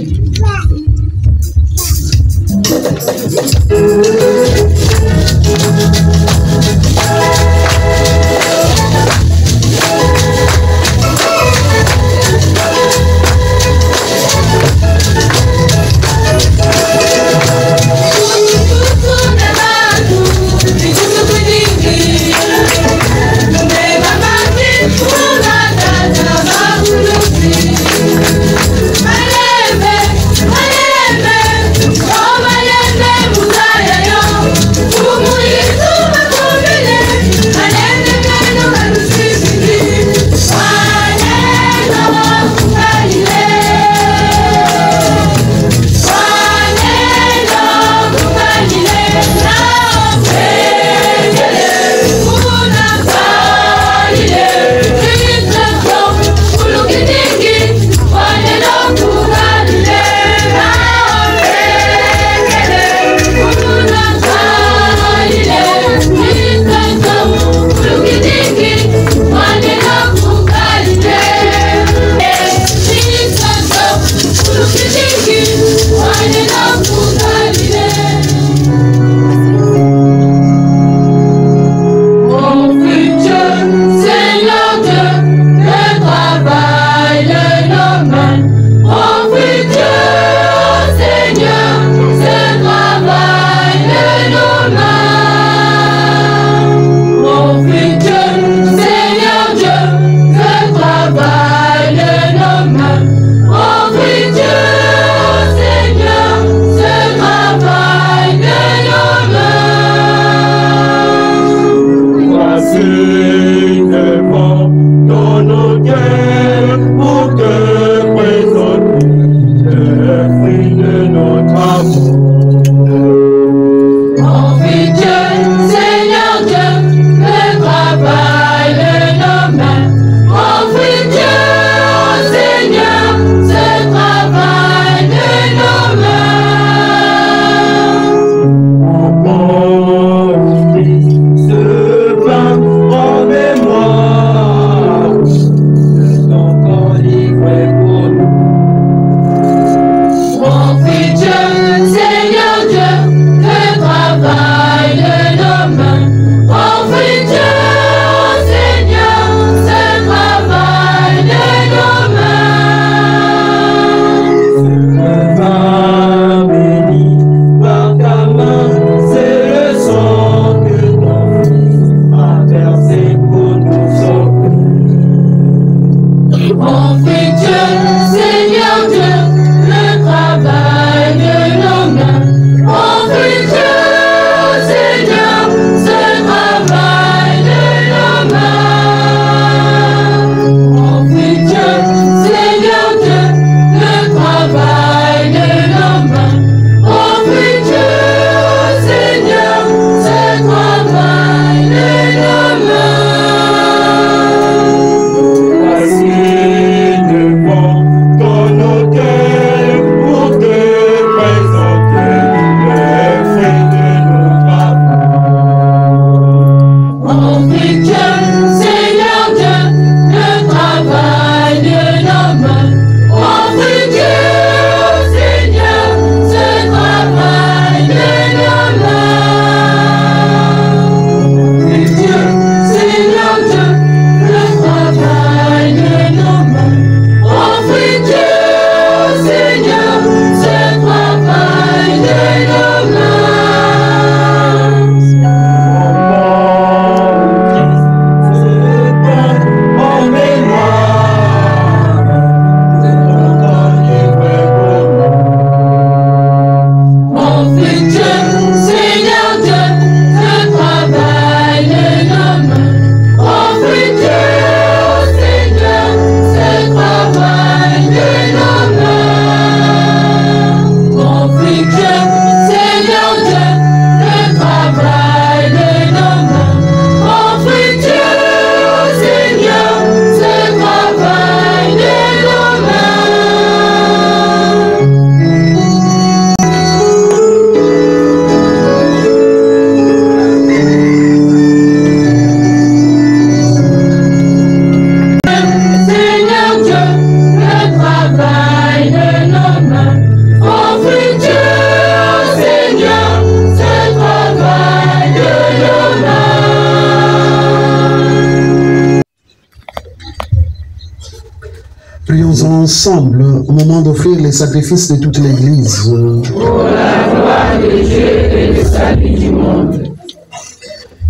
Prions ensemble au moment d'offrir les sacrifices de toute l'Église. Pour la gloire de Dieu et le salut du monde.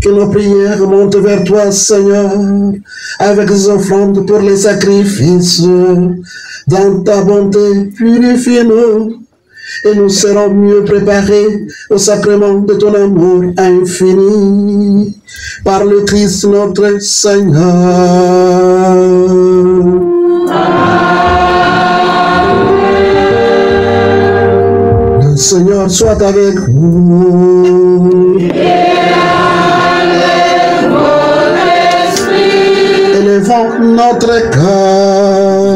Que nos prières montent vers toi, Seigneur, avec des offrandes pour les sacrifices. Dans ta bonté, purifie-nous, et nous serons mieux préparés au sacrement de ton amour infini, par le Christ notre Seigneur. Amen. Le Seigneur soit avec vous. Élevons notre cœur.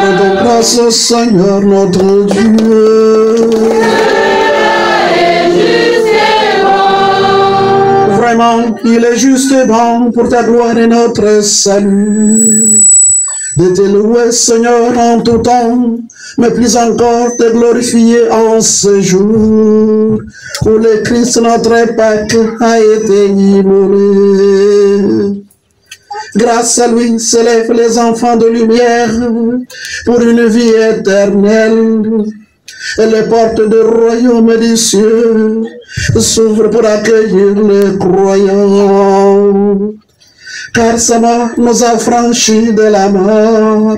Rendons grâce au Seigneur notre Dieu. Vraiment, il est juste et bon pour ta gloire et notre salut. De te louer, Seigneur, en tout temps, mais plus encore te glorifier en ce jour où le Christ, notre Pâque, a été immolé. Grâce à lui s'élèvent les enfants de lumière pour une vie éternelle. Et les portes du royaume des cieux s'ouvrent pour accueillir les croyants. Car sa mort nous a franchis de la mort,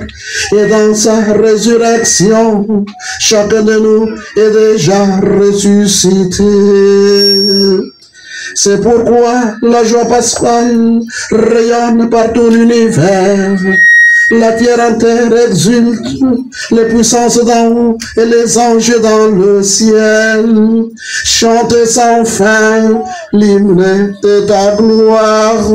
et dans sa résurrection, chacun de nous est déjà ressuscité. C'est pourquoi la joie pascale rayonne par tout l'univers. La terre entière exulte, les puissances d'en haut et les anges dans le ciel. Chantez sans fin l'hymne de ta gloire.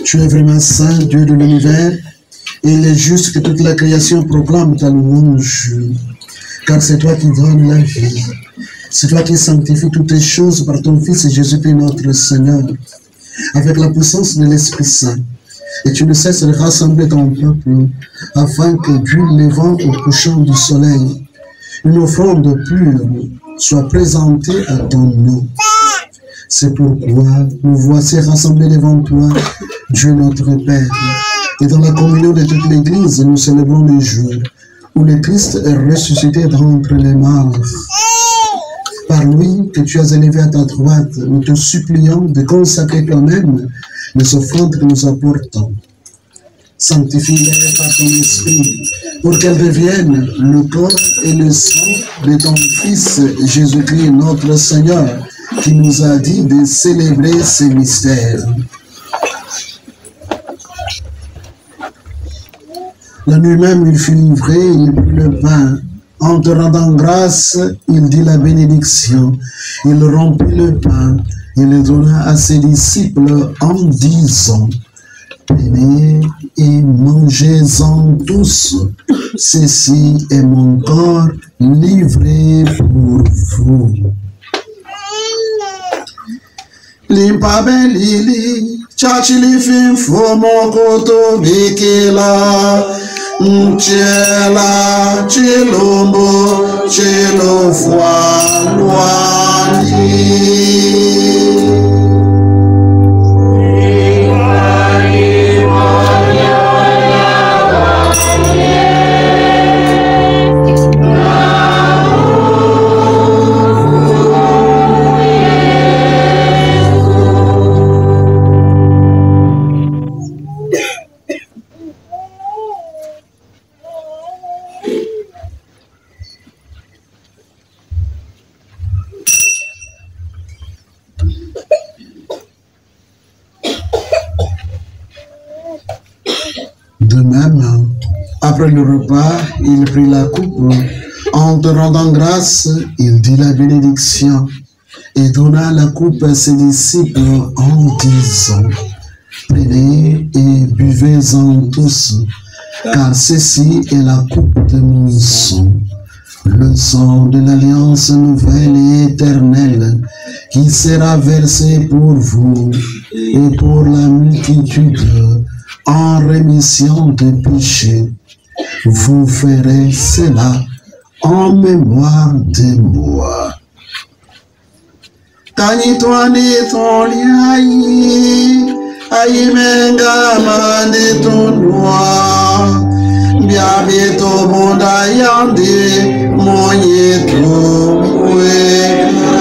Tu es vraiment saint, Dieu de l'univers, et il est juste que toute la création proclame ta louange, car c'est toi qui donnes la vie. C'est toi qui sanctifies toutes les choses par ton Fils Jésus-Christ notre Seigneur, avec la puissance de l'Esprit Saint. Et tu ne cesses de rassembler ton peuple, afin que, du levant au couchant du soleil, une offrande pure soit présentée à ton nom. C'est pourquoi nous voici rassemblés devant toi, Dieu notre Père. Et dans la communion de toute l'Église, nous célébrons le jour où le Christ est ressuscité d'entre les morts. Par lui que tu as élevé à ta droite, nous te supplions de consacrer toi-même les offrandes que nous apportons. Sanctifie-les par ton esprit, pour qu'elles deviennent le corps et le sang de ton Fils Jésus-Christ notre Seigneur, qui nous a dit de célébrer ces mystères. La nuit même, il fut livré, il prit le pain. En te rendant grâce, il dit la bénédiction. Il rompit le pain, il le donna à ses disciples en disant: prenez et mangez-en tous. Ceci est mon corps livré pour vous. Limpabelili, chachili fin fomo koto bikila, chela chilombo chelo fwa luani. De même, après le repas, il prit la coupe. En te rendant grâce, il dit la bénédiction et donna la coupe à ses disciples en disant: prenez et buvez-en tous, car ceci est la coupe de mon sang, le sang de l'alliance nouvelle et éternelle, qui sera versé pour vous et pour la multitude en rémission des péchés. Vous ferez cela en mémoire de moi. Tanitwani toliai, aimenga mandi tonwa, biabito bonda yandi, monyeto weka.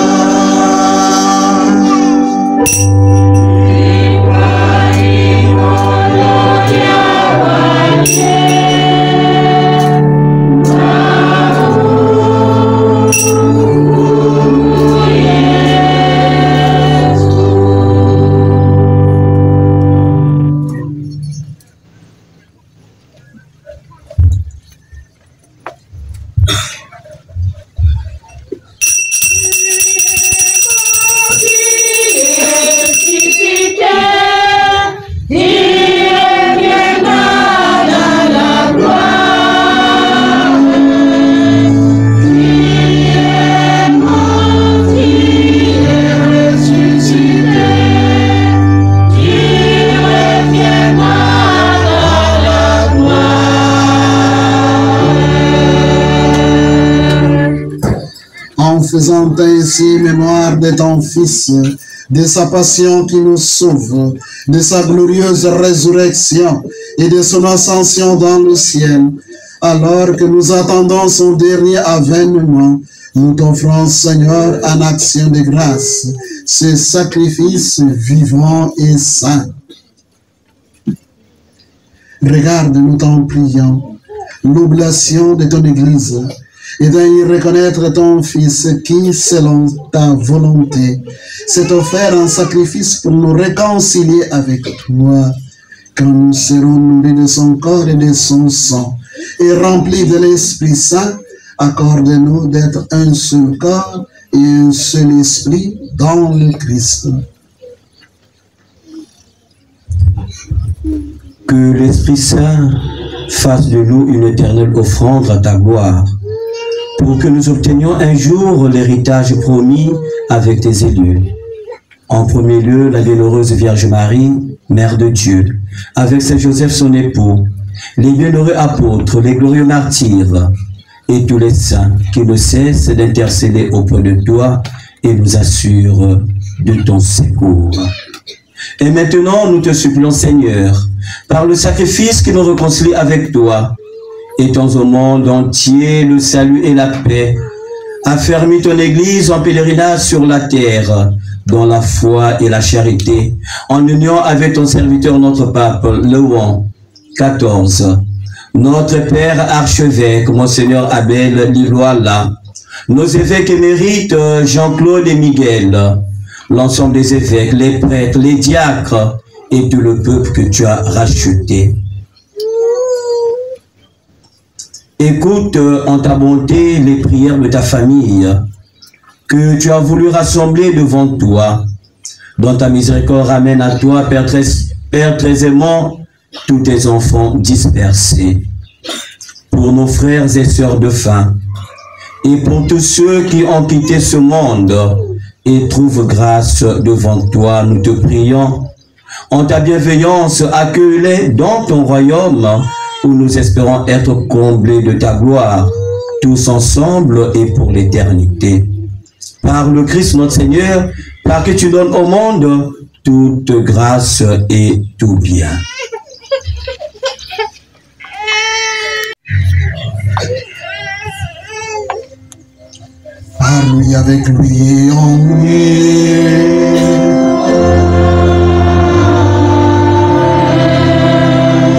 Faisant ainsi mémoire de ton Fils, de sa passion qui nous sauve, de sa glorieuse résurrection et de son ascension dans le ciel, alors que nous attendons son dernier avènement, nous t'offrons, Seigneur, en action de grâce, ce sacrifice vivant et saint. Regarde, nous t'en prions, l'oblation de ton Église, et d'y reconnaître ton Fils qui, selon ta volonté, s'est offert en sacrifice pour nous réconcilier avec toi, quand nous serons nourris de son corps et de son sang, et remplis de l'Esprit Saint. Accorde-nous d'être un seul corps et un seul esprit dans le Christ. Que l'Esprit Saint fasse de nous une éternelle offrande à ta gloire, pour que nous obtenions un jour l'héritage promis avec tes élus. En premier lieu, la bienheureuse Vierge Marie, Mère de Dieu, avec Saint Joseph son époux, les bienheureux apôtres, les glorieux martyrs, et tous les saints qui ne cessent d'intercéder auprès de toi et nous assurent de ton secours. Et maintenant, nous te supplions, Seigneur, par le sacrifice qui nous réconcilie avec toi, étends au monde entier le salut et la paix. Affermis ton Église en pèlerinage sur la terre, dans la foi et la charité, en union avec ton serviteur, notre pape, Léon XIV, notre Père archevêque, Monseigneur Abel Liloala, nos évêques émérites Jean-Claude et Miguel, l'ensemble des évêques, les prêtres, les diacres et tout le peuple que tu as racheté. Écoute en ta bonté les prières de ta famille que tu as voulu rassembler devant toi. Dans ta miséricorde, ramène à toi, Père très aimant, tous tes enfants dispersés. Pour nos frères et sœurs de faim, et pour tous ceux qui ont quitté ce monde et trouvent grâce devant toi, nous te prions. En ta bienveillance, accueille-les dans ton royaume où nous espérons être comblés de ta gloire, tous ensemble et pour l'éternité. Par le Christ notre Seigneur, par que tu donnes au monde toute grâce et tout bien. Par lui, avec lui et en lui.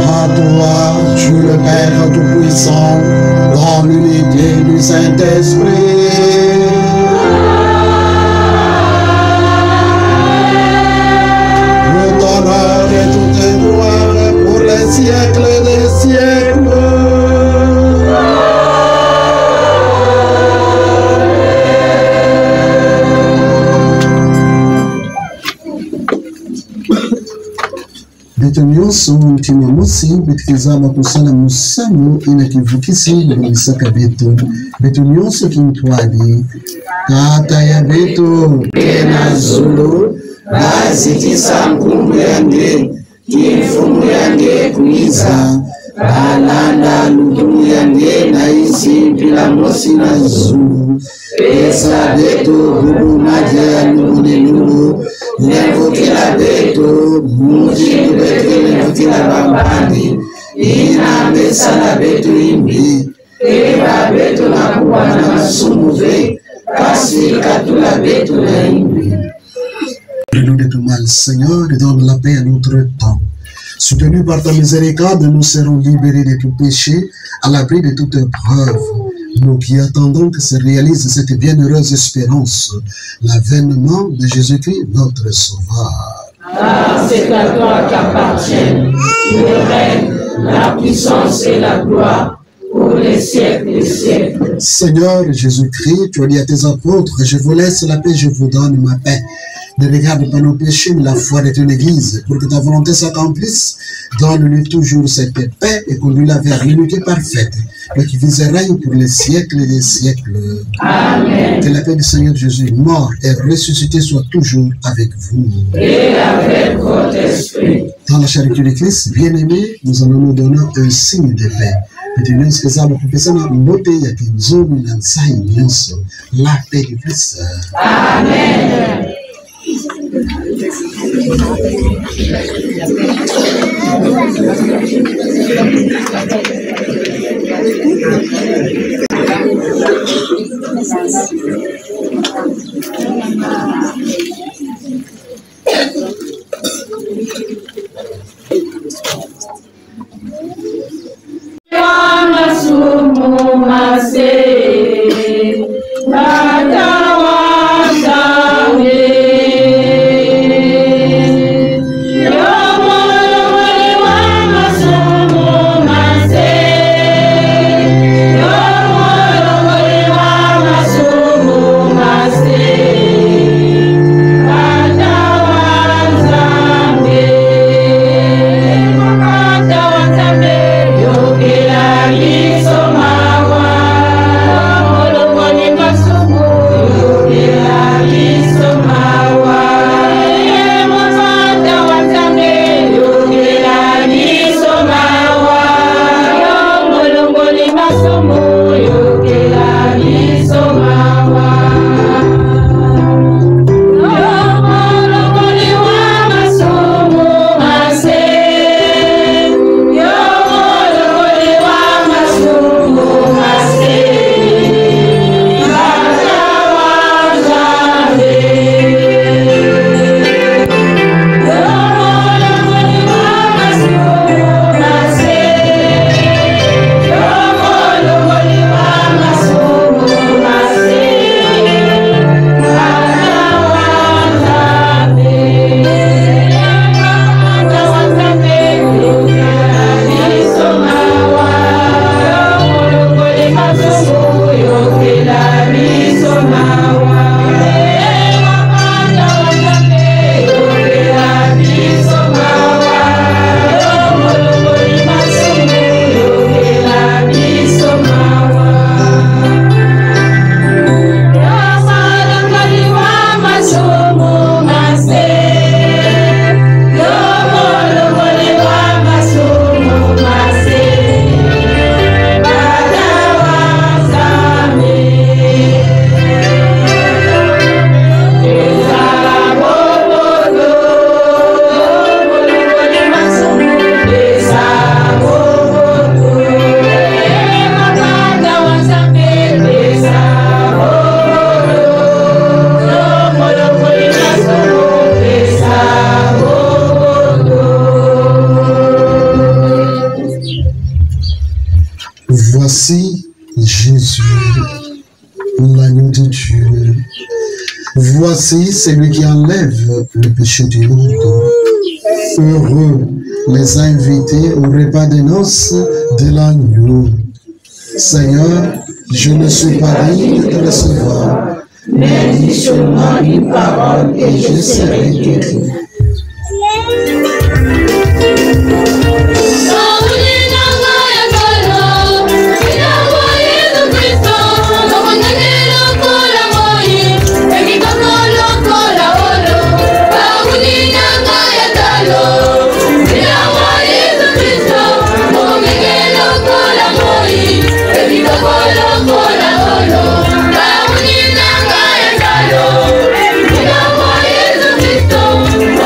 À toi, tu le Père Tout-Puissant, dans l'unité du Saint-Esprit. Le honneur et toute gloire pour les siècles des siècles. Nyonso mtima musi bitikizaba kusala musamu inakivukisi mwisaka betu betu nyonso kintwali kata ya betu na zulu basi tisankumbu yange tifumu yange kuiza balanda lutumu yange na isi bila mosi na zulu pesa betu bubu maja nungu nevukila betu muji nevukila bambani ina besala betu imbi eba betu na kuwa na masumuve kasi katula betu na imbi. Nous de tout mal, Seigneur, et donne la paix à notre temps. Soutenus par ta miséricorde, nous serons libérés de tout péché, à l'abri de toute épreuve. Nous qui attendons que se réalise cette bienheureuse espérance, l'avènement de Jésus-Christ, notre Sauveur. Ah, c'est à toi qu'appartiennent le règne, la puissance et la gloire pour les siècles des siècles. Seigneur Jésus-Christ, tu as dit à tes apôtres, je vous laisse la paix, je vous donne ma paix. Ne regarde pas nos péchés, mais la foi de ton Église, pour que ta volonté s'accomplisse. Donne-lui toujours cette paix et conduis-la vers l'unité parfaite, qui vise règne pour les siècles et des siècles. Amen. Que la paix du Seigneur Jésus, mort et ressuscité, soit toujours avec vous. Et avec votre esprit. Dans la charité du Christ, bien-aimé, nous allons nous donner un signe de paix. La paix du Christ. Amen. Jésus, l'agneau de Dieu. Voici celui qui enlève le péché du monde. Heureux les invités au repas des noces de l'agneau. Seigneur, je ne suis pas digne de te recevoir, mais dis seulement une parole et je serai guéri. Thank you.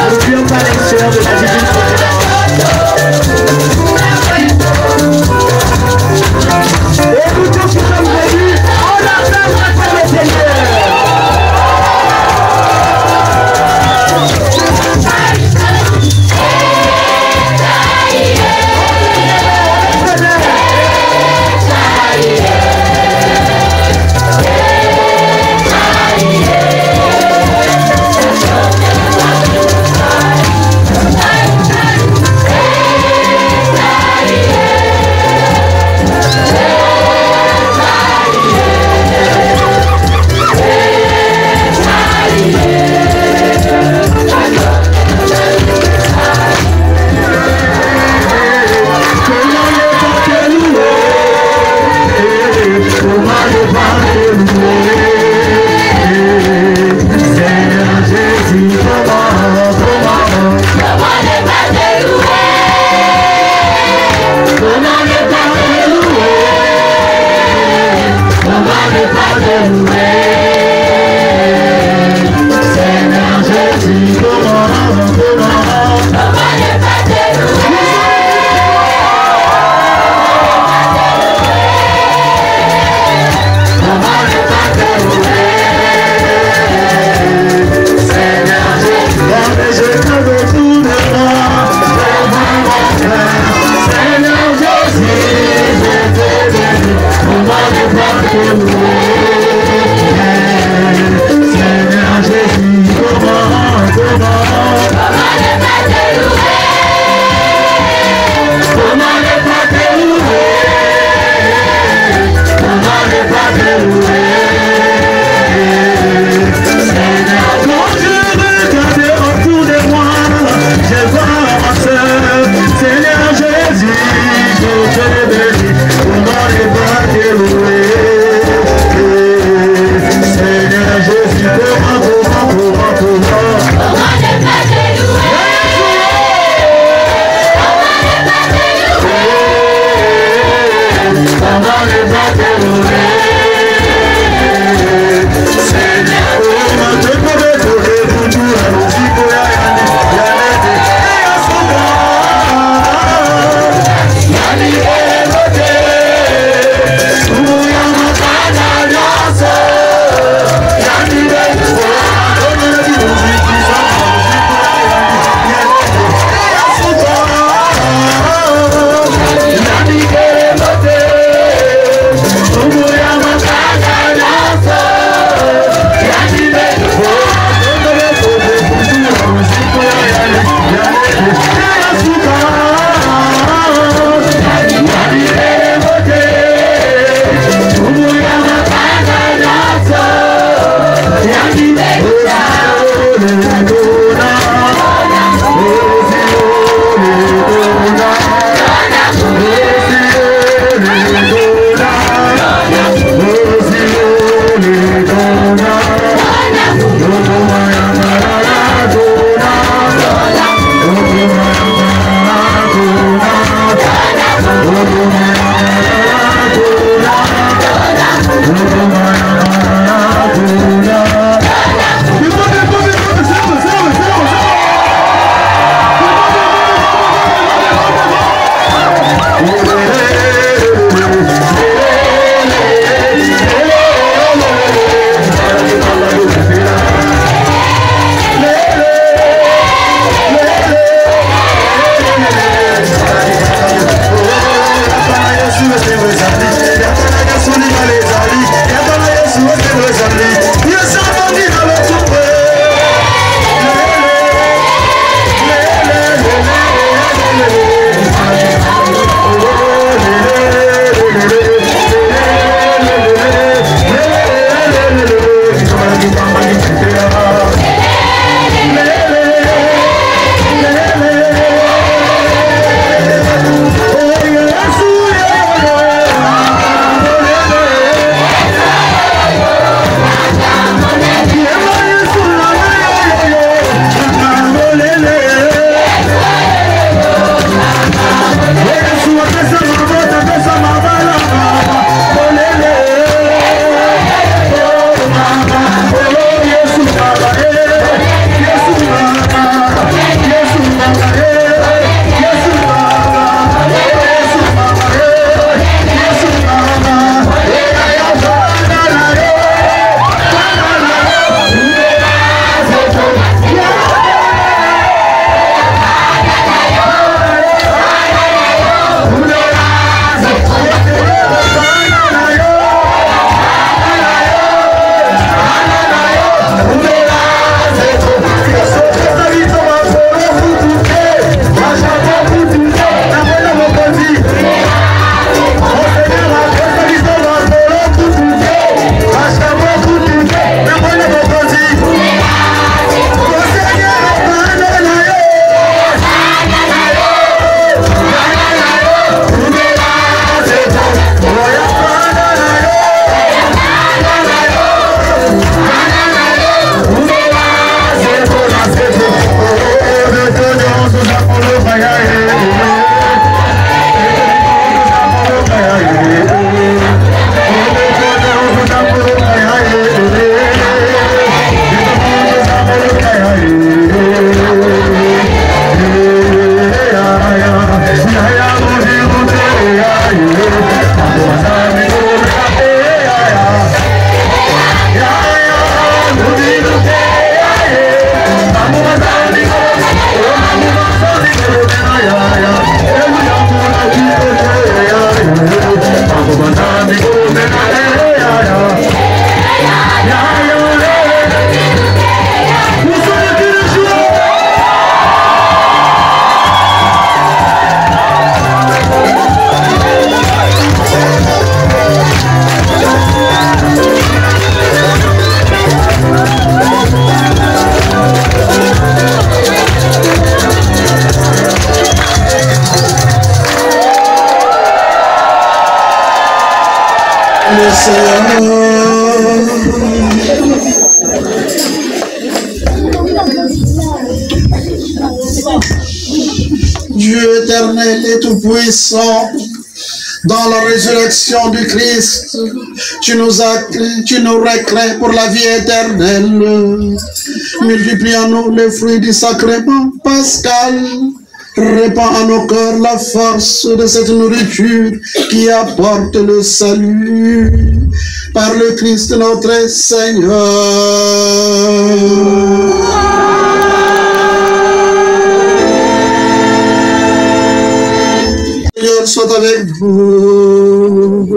N'oublions pas les sœurs de la Divine Providence. Et nous tous qui sommes venus, on acclame le Seigneur. Maradona. Dieu éternel et tout-puissant, dans la résurrection du Christ, tu nous récrées pour la vie éternelle. Multiplie en nous les fruits du sacrement pascal. Répands en nos cœurs la force de cette nourriture qui apporte le salut. Par le Christ notre Seigneur. Seigneur soit avec vous.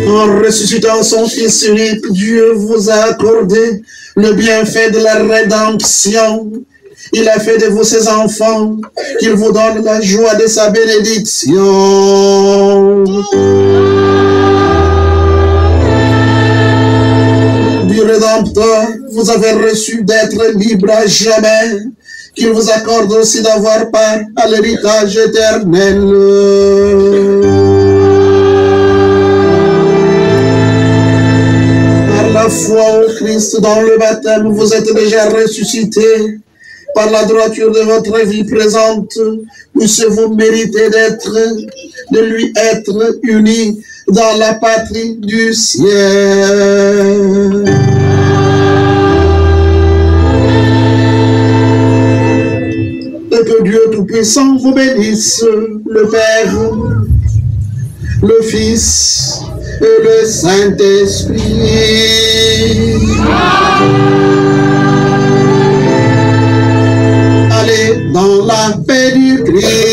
En ressuscitant son Fils unique, Dieu vous a accordé le bienfait de la rédemption. Il a fait de vous ses enfants, qu'il vous donne la joie de sa bénédiction. Du Rédempteur, vous avez reçu d'être libre à jamais, qu'il vous accorde aussi d'avoir part à l'héritage éternel. Par la foi au Christ dans le baptême, vous êtes déjà ressuscités. Par la droiture de votre vie présente, puissiez-vous mériter de lui être unis dans la patrie du ciel. Et que Dieu Tout-Puissant vous bénisse, le Père, le Fils et le Saint-Esprit. Allez dans la paix du Christ.